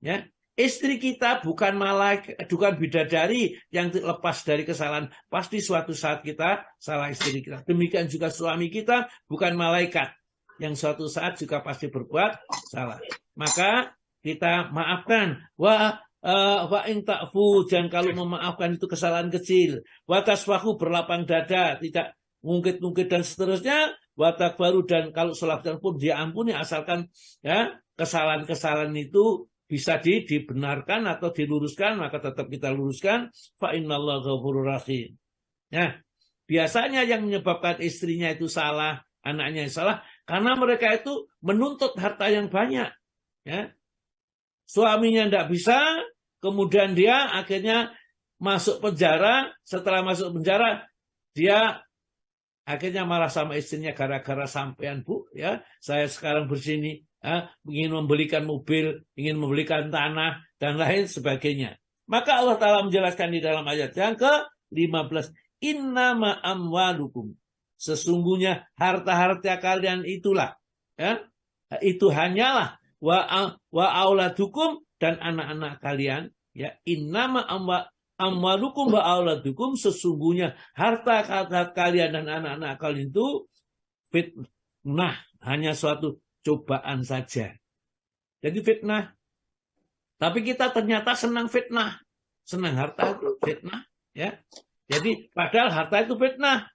[SPEAKER 1] Ya, istri kita bukan malaikat, bukan bidadari yang lepas dari kesalahan. Pasti suatu saat kita salah istri kita. Demikian juga suami kita bukan malaikat yang suatu saat juga pasti berbuat salah. Maka kita maafkan. Wa in ta'fu, dan kalau memaafkan itu kesalahan kecil. Wa tasfahu, berlapang dada, tidak ngungkit-ngungkit dan seterusnya. Wa takbaru, dan kalau salahkan pun dia ampuni, asalkan, ya, kesalahan-kesalahan itu bisa dibenarkan atau diluruskan, maka tetap kita luruskan. Fa innallaha ghafurur rahim. Nah, biasanya yang menyebabkan istrinya itu salah, anaknya yang salah, karena mereka itu menuntut harta yang banyak. Ya. Suaminya tidak bisa, kemudian dia akhirnya masuk penjara. Setelah masuk penjara, dia Akhirnya marah sama istrinya gara-gara sampean, Bu, ya. Saya sekarang bersini ingin membelikan mobil, ingin membelikan tanah dan lain sebagainya. Maka Allah Ta'ala menjelaskan di dalam ayat yang ke-15, innama amwalukum, sesungguhnya harta-harta kalian itulah, ya, itu hanyalah wa auladukum, dan anak-anak kalian, ya, innama amwalukum wa auladukum, sesungguhnya harta kalian dan anak-anak kalian itu fitnah, hanya suatu cobaan saja. Jadi fitnah. Tapi kita ternyata senang fitnah, senang harta itu fitnah, ya. Jadi padahal harta itu fitnah.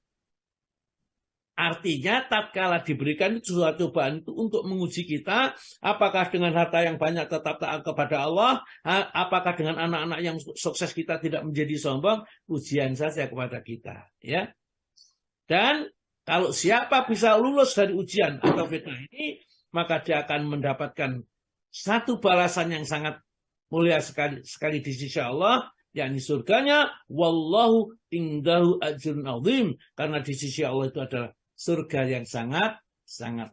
[SPEAKER 1] Artinya tatkala diberikan suatu cobaan itu untuk menguji kita, apakah dengan harta yang banyak tetap taat kepada Allah, apakah dengan anak-anak yang sukses kita tidak menjadi sombong, ujian saja kepada kita, ya. Dan kalau siapa bisa lulus dari ujian atau fitnah ini, maka dia akan mendapatkan satu balasan yang sangat mulia sekali di sisi Allah, yakni surganya, wallahu indahu ajrun azim, karena di sisi Allah itu adalah surga yang sangat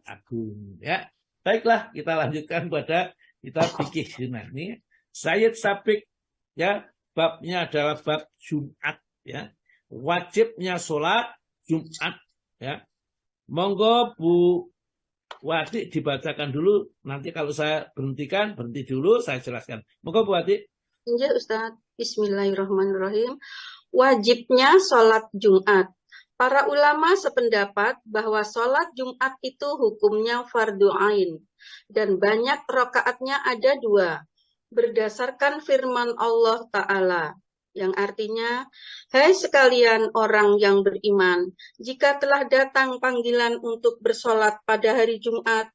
[SPEAKER 1] agung, ya. Baiklah, kita lanjutkan pada kita fikih sunnah ini. Sayyid Sabiq, ya, babnya adalah bab Jumat, ya. Wajibnya sholat Jumat, ya. Monggo Bu Wati dibacakan dulu, nanti kalau saya berhenti dulu, saya jelaskan. Monggo Bu Wati.
[SPEAKER 3] Ya Ustaz, bismillahirrahmanirrahim. Wajibnya sholat Jumat. Para ulama sependapat bahwa sholat Jumat itu hukumnya fardu ain dan banyak rakaatnya ada 2 berdasarkan firman Allah Ta'ala yang artinya, hai sekalian orang yang beriman, jika telah datang panggilan untuk bersolat pada hari Jumat,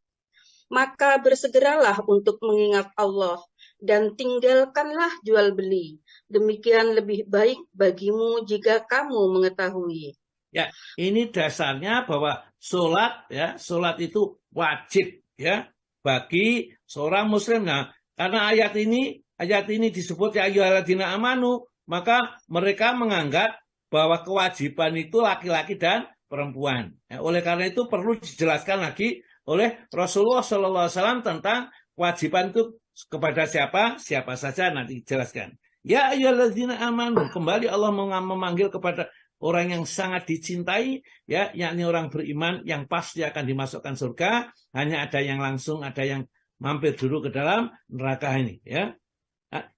[SPEAKER 3] maka bersegeralah untuk mengingat Allah dan tinggalkanlah jual beli. Demikian lebih baik bagimu jika kamu mengetahui.
[SPEAKER 1] Ya, ini dasarnya bahwa sholat, ya, sholat itu wajib, ya, bagi seorang muslim. Nah, karena ayat ini disebut ya ayyuhalladzina amanu, maka mereka menganggap bahwa kewajiban itu laki-laki dan perempuan. Ya, oleh karena itu perlu dijelaskan lagi oleh Rasulullah SAW tentang kewajiban itu kepada siapa saja, nanti dijelaskan. Ya ayyuhalladzina amanu, kembali Allah memanggil kepada orang yang sangat dicintai, ya, yakni orang beriman yang pasti akan dimasukkan surga. Hanya ada yang langsung, ada yang mampir dulu ke dalam neraka ini, ya.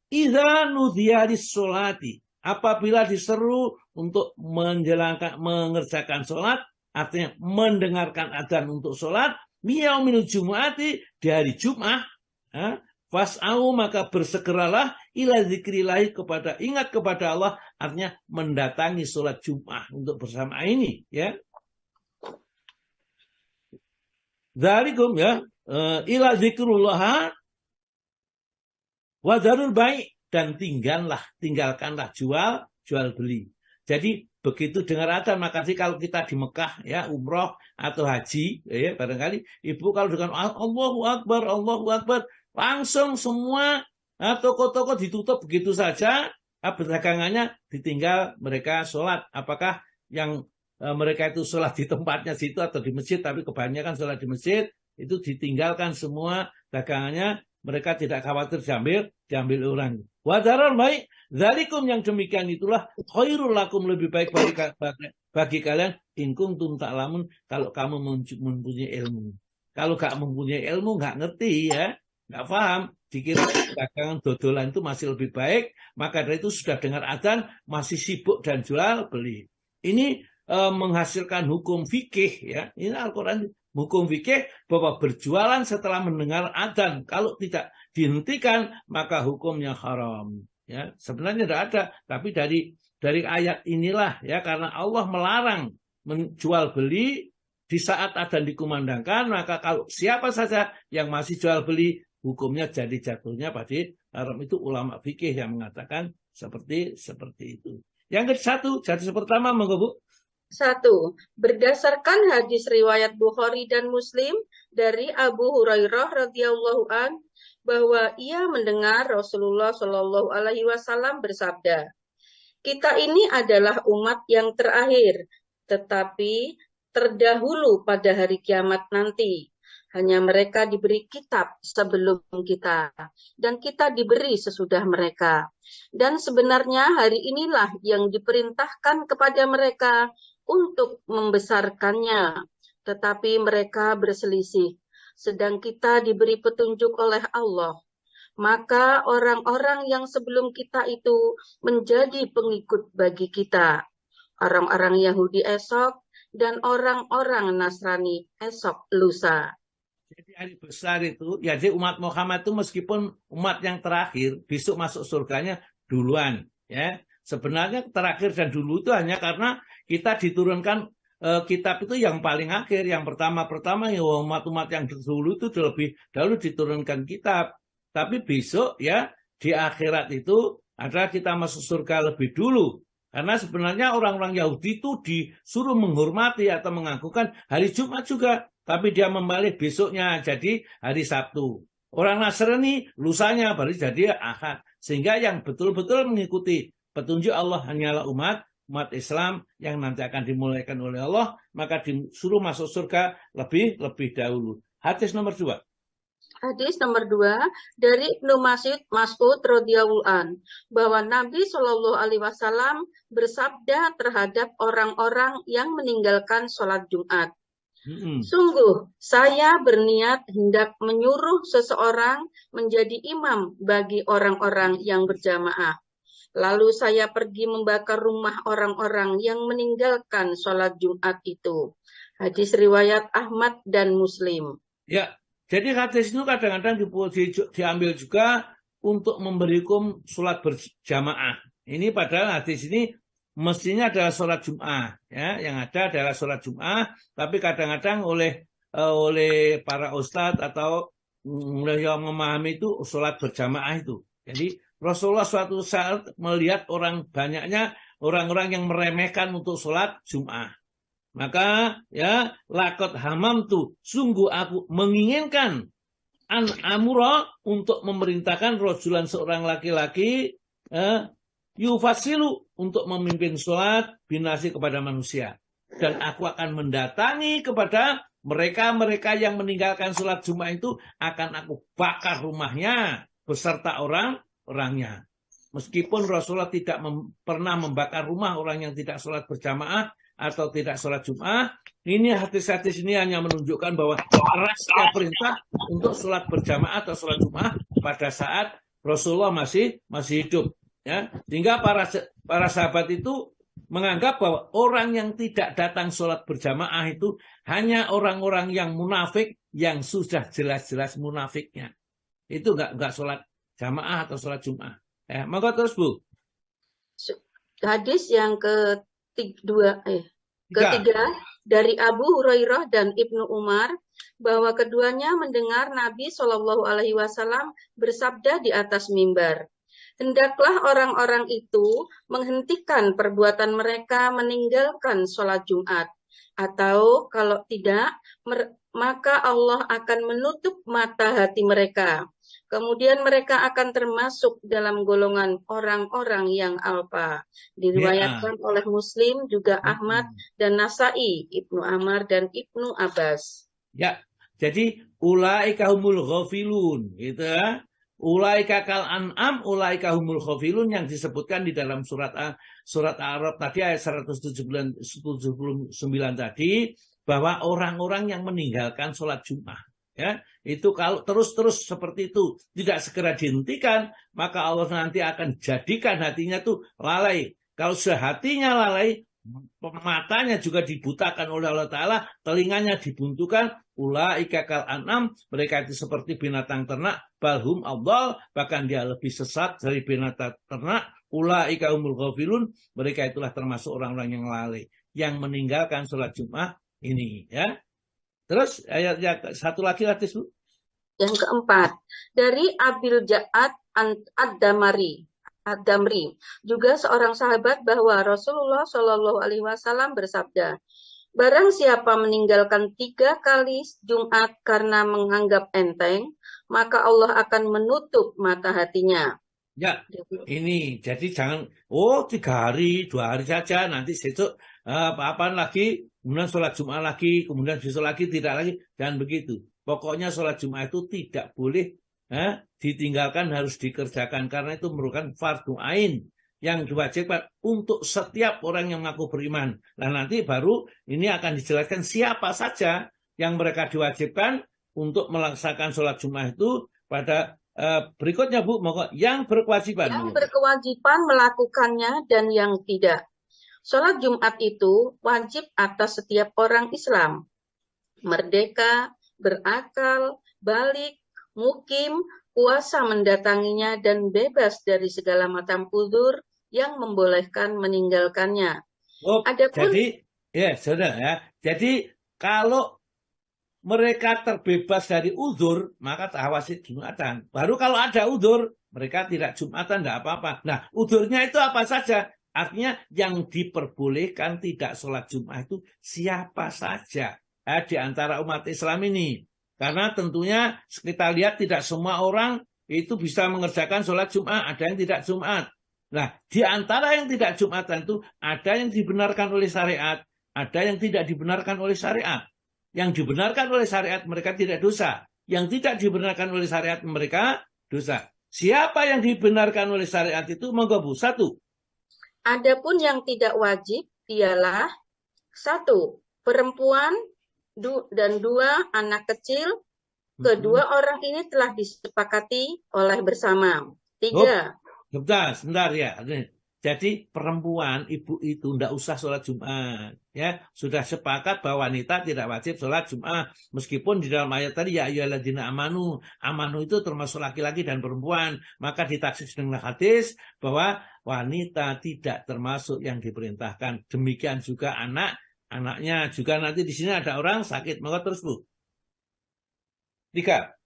[SPEAKER 1] Idza nudiya lis-sholati, apabila diseru untuk mengerjakan sholat, artinya mendengarkan adzan untuk sholat, yaumil jumu'ati, di hari Jumat, ya, fas'au, maka bersegeralah ila zikrillahi, ingat kepada Allah, artinya mendatangi sholat Jumat untuk bersama ini, ya. Dzalikum, ya, ila zikrullah wa dzarul bai', dan tinggalkanlah jual beli. Jadi begitu dengar adzan, maka kalau kita di Mekah, ya, umroh atau haji, ya, barangkali ibu kalau dengan Allahu Akbar, langsung semua toko-toko ditutup begitu saja, dagangannya ditinggal, mereka sholat. Apakah yang mereka itu sholat di tempatnya situ atau di masjid, tapi kebanyakan sholat di masjid, itu ditinggalkan semua dagangannya, mereka tidak khawatir diambil orang. Wadaral baik, dzalikum, yang demikian itulah khairul lakum, lebih baik bagi kalian, in kuntum ta'lamun, kalau kamu mempunyai ilmu. Kalau gak mempunyai ilmu, gak ngerti, ya, nggak paham, dikira dagangan dodolan itu masih lebih baik, maka dari itu sudah dengar adzan masih sibuk dan jual beli. Ini menghasilkan hukum fikih, ya. Ini Al-Quran hukum fikih bahwa berjualan setelah mendengar adzan kalau tidak dihentikan maka hukumnya haram, ya. Sebenarnya tidak ada, tapi dari ayat inilah, ya, karena Allah melarang menjual beli di saat adzan dikumandangkan, maka kalau siapa saja yang masih jual beli, hukumnya jadi jatuhnya pada haram. Itu ulama fikih yang mengatakan seperti itu. Yang ke-1, hadis pertama, monggo Bu.
[SPEAKER 3] 1. Berdasarkan hadis riwayat Bukhari dan Muslim dari Abu Hurairah radhiyallahu an, bahwa ia mendengar Rasulullah Shallallahu alaihi wasallam bersabda, kita ini adalah umat yang terakhir, tetapi terdahulu pada hari kiamat nanti. Hanya mereka diberi kitab sebelum kita, dan kita diberi sesudah mereka. Dan sebenarnya hari inilah yang diperintahkan kepada mereka untuk membesarkannya, tetapi mereka berselisih, sedang kita diberi petunjuk oleh Allah. Maka orang-orang yang sebelum kita itu menjadi pengikut bagi kita. Orang-orang Yahudi esok dan orang-orang Nasrani esok lusa.
[SPEAKER 1] Jadi hari besar itu, ya jadi umat Muhammad itu meskipun umat yang terakhir, besok masuk surganya duluan. Ya, sebenarnya terakhir dan dulu itu hanya karena kita diturunkan kitab itu yang paling akhir, yang pertama ya umat-umat yang dulu itu lebih dahulu diturunkan kitab. Tapi besok ya di akhirat itu adalah kita masuk surga lebih dulu. Karena sebenarnya orang-orang Yahudi itu disuruh menghormati atau mengagukan hari Jumat juga. Tapi dia membalik besoknya jadi hari Sabtu. Orang Nasrani lusanya baru jadi Ahad. Sehingga yang betul-betul mengikuti petunjuk Allah hanyalah umat Islam yang nanti akan dimulaikan oleh Allah. Maka disuruh masuk surga lebih dahulu. Hadis nomor 2.
[SPEAKER 3] Hadis nomor 2 dari Ibnu Mas'ud radhiyallahu an, bahwa Nabi Shallallahu alaihi wasallam bersabda terhadap orang-orang yang meninggalkan sholat Jumat. Sungguh, saya berniat hendak menyuruh seseorang menjadi imam bagi orang-orang yang berjamaah. Lalu saya pergi membakar rumah orang-orang yang meninggalkan sholat Jumat itu. Hadis riwayat Ahmad dan Muslim.
[SPEAKER 1] Ya, jadi hadis itu kadang-kadang diambil juga untuk memberi hukum sholat berjamaah. Ini padahal hadis ini mestinya adalah sholat Jum'ah, ya, yang ada adalah sholat Jum'ah, tapi kadang-kadang oleh para ustadz atau yang memahami itu sholat berjamaah itu. Jadi Rasulullah suatu saat melihat banyaknya orang-orang yang meremehkan untuk sholat Jum'ah. Maka ya lakot hamam tuh, sungguh aku menginginkan an amura untuk memerintahkan rojulan seorang laki-laki yufasilu untuk memimpin sholat binasi kepada manusia. Dan aku akan mendatangi kepada mereka yang meninggalkan sholat Jumat itu, akan aku bakar rumahnya beserta orang-orangnya. Meskipun Rasulullah tidak pernah membakar rumah orang yang tidak sholat berjamaah atau tidak sholat Jumat, ini hadis-hadis ini hanya menunjukkan bahwa kerasnya perintah untuk sholat berjamaah atau sholat Jumat pada saat Rasulullah masih hidup. Ya, sehingga para sahabat itu menganggap bahwa orang yang tidak datang sholat berjamaah itu hanya orang-orang yang munafik, yang sudah jelas-jelas munafiknya. Itu enggak sholat jamaah atau sholat Jumat. Maka terus Bu.
[SPEAKER 3] Hadis yang ketiga dari Abu Hurairah dan Ibnu Umar, bahwa keduanya mendengar Nabi Shallallahu alaihi wasallam bersabda di atas mimbar, hendaklah orang-orang itu menghentikan perbuatan mereka meninggalkan sholat Jumat. Atau kalau tidak, maka Allah akan menutup mata hati mereka. Kemudian mereka akan termasuk dalam golongan orang-orang yang alpa. Diriwayatkan oleh Muslim, juga Ahmad dan Nasai, Ibnu Amar dan Ibnu Abbas.
[SPEAKER 1] Ya, jadi ulaika humul ghafilun, gitu ya. Ulaika kal an'am, ulaika humul ghafilun yang disebutkan di dalam surat Al-A'raf tadi ayat 179 tadi, bahwa orang-orang yang meninggalkan sholat Jumat, ya, itu kalau terus seperti itu tidak segera dihentikan, maka Allah nanti akan jadikan hatinya tuh lalai. Kalau sudah hatinya lalai, matanya juga dibutakan oleh Allah Ta'ala, telinganya dibuntukan. Ulaika kal an'am, mereka itu seperti binatang ternak, balhum adall, bahkan dia lebih sesat dari binatang ternak. Ulaika humul ghafilun, mereka itulah termasuk orang-orang yang lalai, yang meninggalkan sholat Jumat ini, ya. Terus ayat satu lagi hadis Bu.
[SPEAKER 3] Yang keempat, dari Abil Ja'ad Ad-Damri, juga seorang sahabat, bahwa Rasulullah Shallallahu alaihi wasallam bersabda, barang siapa meninggalkan 3 kali Jumat karena menganggap enteng, maka Allah akan menutup mata hatinya.
[SPEAKER 1] Ya, ini jadi jangan 3 hari, 2 hari saja, nanti besok apa lagi kemudian sholat Jumat lagi, kemudian besok lagi, tidak lagi, jangan begitu. Pokoknya sholat Jumat itu tidak boleh ditinggalkan, harus dikerjakan, karena itu merupakan fardu ain yang diwajibkan untuk setiap orang yang mengaku beriman. Nah nanti baru ini akan dijelaskan siapa saja yang mereka diwajibkan untuk melaksanakan sholat Jumat itu pada berikutnya, Bu. Yang berkewajiban.
[SPEAKER 3] Yang berkewajiban melakukannya dan yang tidak. Sholat Jumat itu wajib atas setiap orang Islam. Merdeka, berakal, balik, mukim, puasa mendatanginya, dan bebas dari segala macam uzur yang membolehkan meninggalkannya.
[SPEAKER 1] Adapun, jadi, ya saudara ya. Jadi kalau mereka terbebas dari uzur, maka wajib Jumatan. Baru kalau ada uzur, mereka tidak Jumatan, tidak apa-apa. Nah, uzurnya itu apa saja? Artinya yang diperbolehkan tidak sholat Jumat itu siapa saja di antara umat Islam ini. Karena tentunya kita lihat tidak semua orang itu bisa mengerjakan sholat Jumat, ada yang tidak Jumat. Nah, di antara yang tidak Jumatan itu ada yang dibenarkan oleh syariat, ada yang tidak dibenarkan oleh syariat. Yang dibenarkan oleh syariat mereka tidak dosa. Yang tidak dibenarkan oleh syariat mereka dosa. Siapa yang dibenarkan oleh syariat itu? Monggo Bu, 1.
[SPEAKER 3] Adapun yang tidak wajib ialah 1. Perempuan dan 2. Anak kecil. Kedua orang ini telah disepakati oleh bersama. 3.
[SPEAKER 1] Sebentar ya. Jadi perempuan, ibu itu tidak usah sholat Jumat. Ya, sudah sepakat bahwa wanita tidak wajib sholat Jumat. Meskipun di dalam ayat tadi ya ayyuhalladzina amanu, amanu itu termasuk laki-laki dan perempuan. Maka ditaksis dengan hadis bahwa wanita tidak termasuk yang diperintahkan. Demikian juga anaknya juga. Nanti di sini ada orang sakit. Maka terus Bu. 3.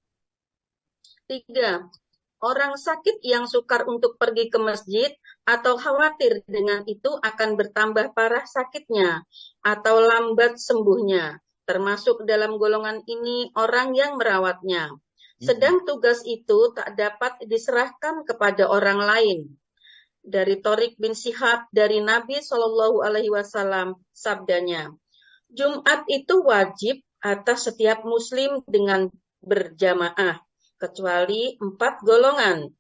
[SPEAKER 3] Orang sakit yang sukar untuk pergi ke masjid atau khawatir dengan itu akan bertambah parah sakitnya atau lambat sembuhnya. Termasuk dalam golongan ini orang yang merawatnya. Sedang tugas itu tak dapat diserahkan kepada orang lain. Dari Thariq bin Shihab dari Nabi SAW, sabdanya, Jumat itu wajib atas setiap muslim dengan berjamaah, kecuali 4 golongan,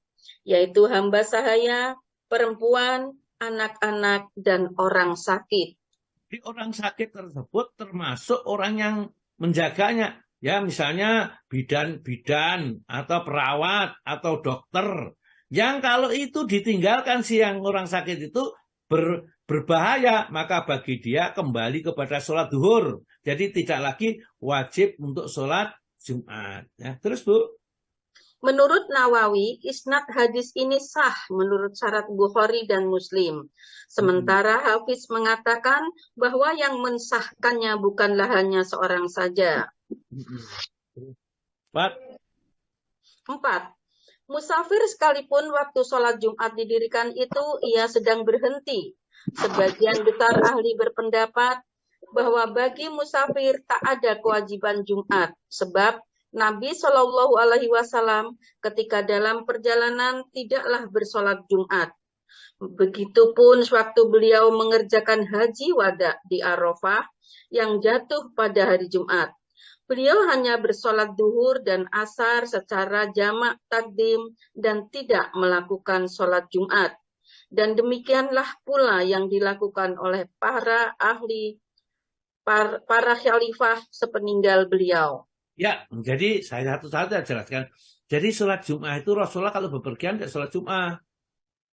[SPEAKER 3] yaitu hamba sahaya, perempuan, anak-anak, dan orang sakit.
[SPEAKER 1] Jadi orang sakit tersebut termasuk orang yang menjaganya. Ya, misalnya bidan atau perawat atau dokter. Yang kalau itu ditinggalkan yang orang sakit itu berbahaya, maka bagi dia kembali kepada sholat duhur. Jadi tidak lagi wajib untuk sholat Jumat. Ya, terus Bu.
[SPEAKER 3] Menurut Nawawi, isnad hadis ini sah menurut syarat Bukhari dan Muslim. Sementara Hafiz mengatakan bahwa yang mensahkannya bukanlah hanya seorang saja.
[SPEAKER 1] 4.
[SPEAKER 3] Musafir sekalipun waktu sholat Jumat didirikan itu ia sedang berhenti. Sebagian besar ahli berpendapat bahwa bagi musafir tak ada kewajiban Jumat, sebab Nabi SAW ketika dalam perjalanan tidaklah bersolat Jumat. Begitupun sewaktu beliau mengerjakan haji wada di Arafah yang jatuh pada hari Jumat. Beliau hanya bersolat duhur dan asar secara jamak takdim dan tidak melakukan solat Jumat. Dan demikianlah pula yang dilakukan oleh para khalifah sepeninggal beliau.
[SPEAKER 1] Ya, jadi saya satu-satu jelaskan. Jadi sholat Jumat itu Rasulullah kalau bepergian tidak sholat Jumat.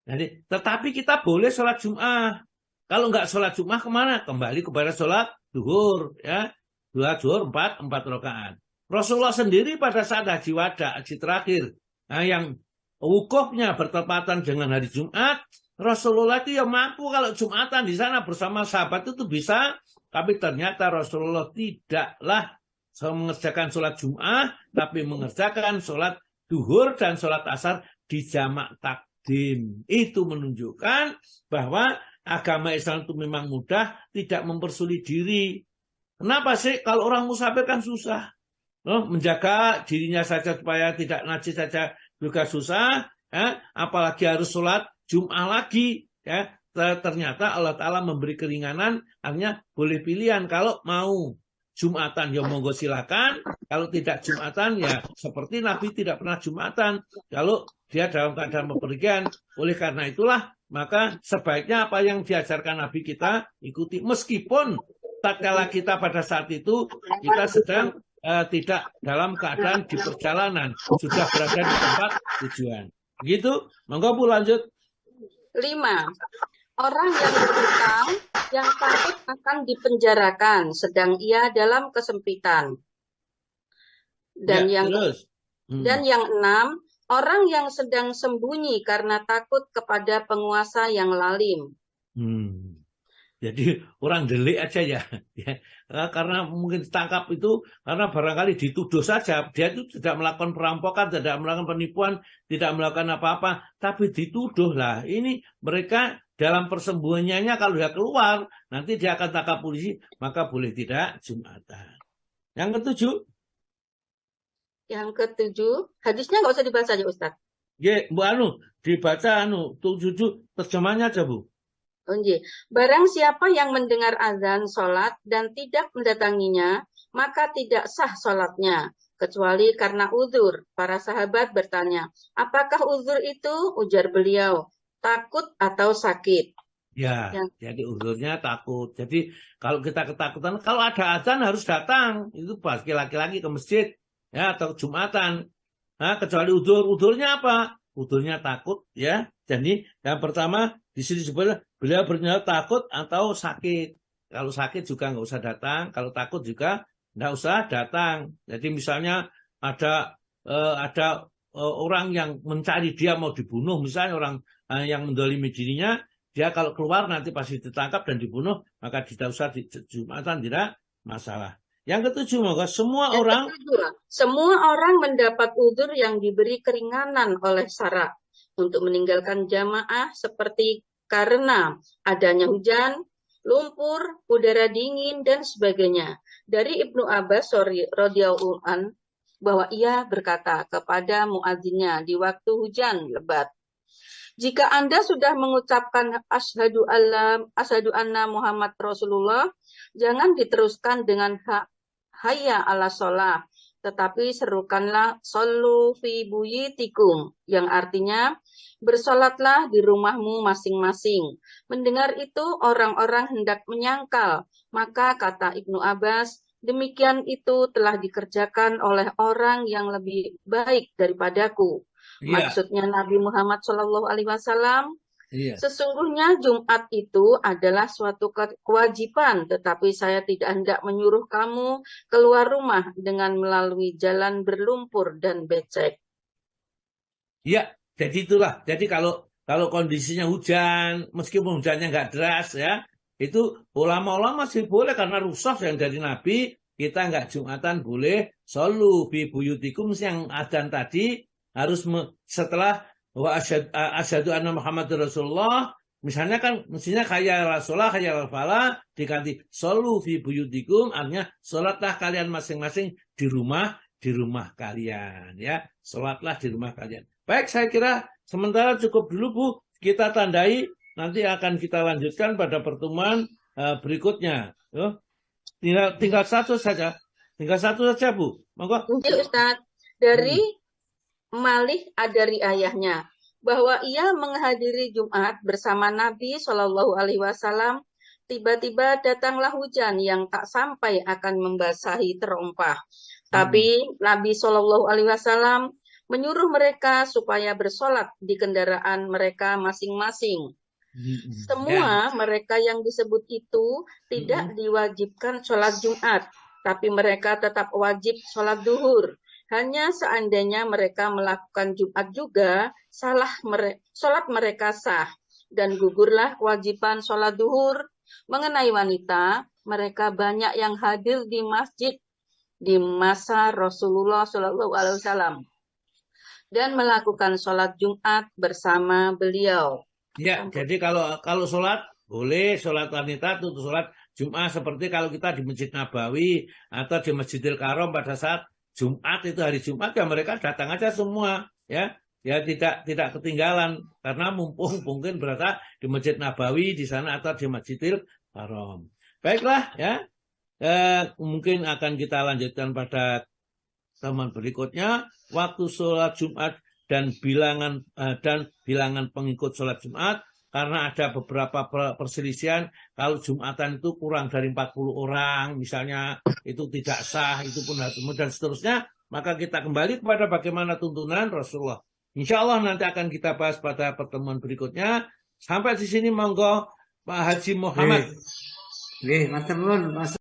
[SPEAKER 1] Jadi, tetapi kita boleh sholat Jumat. Kalau nggak sholat Jumat kemana? Kembali kepada sholat duhur. Ya, 2 duhur, 4 rakaat. Rasulullah sendiri pada saat haji wada, haji terakhir, yang wukufnya bertepatan dengan hari Jumat, Rasulullah itu yang mampu kalau Jumatan di sana bersama sahabat itu bisa. Tapi ternyata Rasulullah tidaklah mengerjakan sholat Jum'ah, tapi mengerjakan sholat duhur dan sholat asar di jamak takdim. Itu menunjukkan bahwa agama Islam itu memang mudah, tidak mempersulit diri. Kenapa sih? Kalau orang musafir kan susah. Menjaga dirinya saja supaya tidak najis saja juga susah. Apalagi harus sholat Jum'ah lagi. Ya. ternyata Allah Ta'ala memberi keringanan, artinya boleh pilihan. Kalau mau Jumatan ya monggo silakan, kalau tidak Jumatan ya seperti Nabi tidak pernah Jumatan kalau dia dalam keadaan bepergian. Oleh karena itulah maka sebaiknya apa yang diajarkan Nabi kita ikuti, meskipun tatkala kita pada saat itu kita sedang tidak dalam keadaan di perjalanan, sudah berada di tempat tujuan. Begitu, monggo Bu lanjut.
[SPEAKER 3] 5. Orang yang berhutang yang takut akan dipenjarakan sedang ia dalam kesempitan. Dan
[SPEAKER 1] Ya,
[SPEAKER 3] yang
[SPEAKER 1] terus.
[SPEAKER 3] dan yang 6, orang yang sedang sembunyi karena takut kepada penguasa yang lalim.
[SPEAKER 1] Jadi orang delik aja ya. Karena mungkin ditangkap itu karena barangkali dituduh saja. Dia itu tidak melakukan perampokan, tidak melakukan penipuan, tidak melakukan apa-apa, tapi dituduh lah. Ini mereka dalam persembunyiannya kalau dia keluar, nanti dia akan tangkap polisi, maka boleh tidak Jumatan. Yang ketujuh.
[SPEAKER 3] Yang ketujuh, hadisnya nggak usah dibaca aja Ustaz.
[SPEAKER 1] Ya, Bu Anu, dibaca tujuh terjemahnya aja Bu.
[SPEAKER 3] Barang siapa yang mendengar azan sholat dan tidak mendatanginya, maka tidak sah sholatnya, kecuali karena uzur. Para sahabat bertanya, apakah uzur itu? Ujar beliau, takut atau sakit.
[SPEAKER 1] Ya, jadi uzurnya takut. Jadi kalau kita ketakutan, kalau ada azan harus datang. Itu pasti laki-laki ke masjid ya atau Jumatan. Nah, kecuali uzurnya apa? Uzurnya takut ya. Jadi yang pertama di sini sebenarnya beliau bernyata takut atau sakit. Kalau sakit juga nggak usah datang. Kalau takut juga nggak usah datang. Jadi misalnya ada orang yang mencari dia mau dibunuh, misalnya orang yang mendolimi dirinya, dia kalau keluar nanti pasti ditangkap dan dibunuh, maka tidak usah di Jumatan, tidak masalah. Yang ketujuh, maka semua
[SPEAKER 3] orang mendapat uzur yang diberi keringanan oleh syara untuk meninggalkan jamaah seperti karena adanya hujan, lumpur, udara dingin, dan sebagainya. Dari Ibnu Abbas radhiyallahu an bahwa ia berkata kepada muadzinnya di waktu hujan lebat, jika Anda sudah mengucapkan asyhadu anna Muhammad Rasulullah, jangan diteruskan dengan hayya ala sholah, tetapi serukanlah shollu fi buyutikum, yang artinya bersolatlah di rumahmu masing-masing. Mendengar itu orang-orang hendak menyangkal, maka kata Ibnu Abbas, demikian itu telah dikerjakan oleh orang yang lebih baik daripadaku. Maksudnya Nabi Muhammad SAW. Sesungguhnya Jumat itu adalah suatu kewajiban, tetapi saya tidak hendak menyuruh kamu keluar rumah dengan melalui jalan berlumpur dan becek.
[SPEAKER 1] Iya, jadi itulah. Jadi kalau kondisinya hujan, meskipun hujannya nggak deras ya, itu ulama-ulama masih boleh karena rukhsah yang dari Nabi, kita nggak Jumatan boleh shollu fi buyutikum yang adzan tadi harus setelah wa asyhadu anna Muhammadur Rasulullah, misalnya kan mestinya hayya Rasulullah hayya falah diganti shollu fi buyutikum, artinya salatlah kalian masing-masing di rumah kalian ya, salatlah di rumah kalian. Baik, saya kira sementara cukup dulu Bu, kita tandai, nanti akan kita lanjutkan pada pertemuan berikutnya. Tinggal satu saja Bu. Monggo.
[SPEAKER 3] Ustaz, dari Malik dari ayahnya bahwa ia menghadiri Jumat bersama Nabi Shallallahu Alaihi Wasallam. Tiba-tiba datanglah hujan yang tak sampai akan membasahi terompah. Tapi Nabi Shallallahu Alaihi Wasallam menyuruh mereka supaya bersolat di kendaraan mereka masing-masing. Semua mereka yang disebut itu tidak diwajibkan sholat Jumat, tapi mereka tetap wajib sholat duhur. Hanya seandainya mereka melakukan Jumat juga, sholat mereka sah, dan gugurlah kewajiban sholat duhur. Mengenai wanita, mereka banyak yang hadir di masjid di masa Rasulullah SAW dan melakukan sholat Jumat bersama beliau.
[SPEAKER 1] Ya, jadi kalau sholat boleh, sholat wanita itu sholat Jumat seperti kalau kita di Masjid Nabawi atau di Masjidil Karom pada saat Jumat itu hari Jumat ya mereka datang aja semua ya. ya tidak ketinggalan karena mumpung mungkin berada di Masjid Nabawi di sana atau di Masjidil Haram. Baiklah ya, mungkin akan kita lanjutkan pada teman berikutnya, waktu sholat Jumat dan bilangan pengikut sholat Jumat, karena ada beberapa perselisihan. Kalau Jumatan itu kurang dari 40 orang misalnya, itu tidak sah, itu pun harus dan seterusnya. Maka kita kembali kepada bagaimana tuntunan Rasulullah. Insya Allah nanti akan kita bahas pada pertemuan berikutnya. Sampai di sini monggo Pak Haji Muhammad.
[SPEAKER 5] Matur nuwun.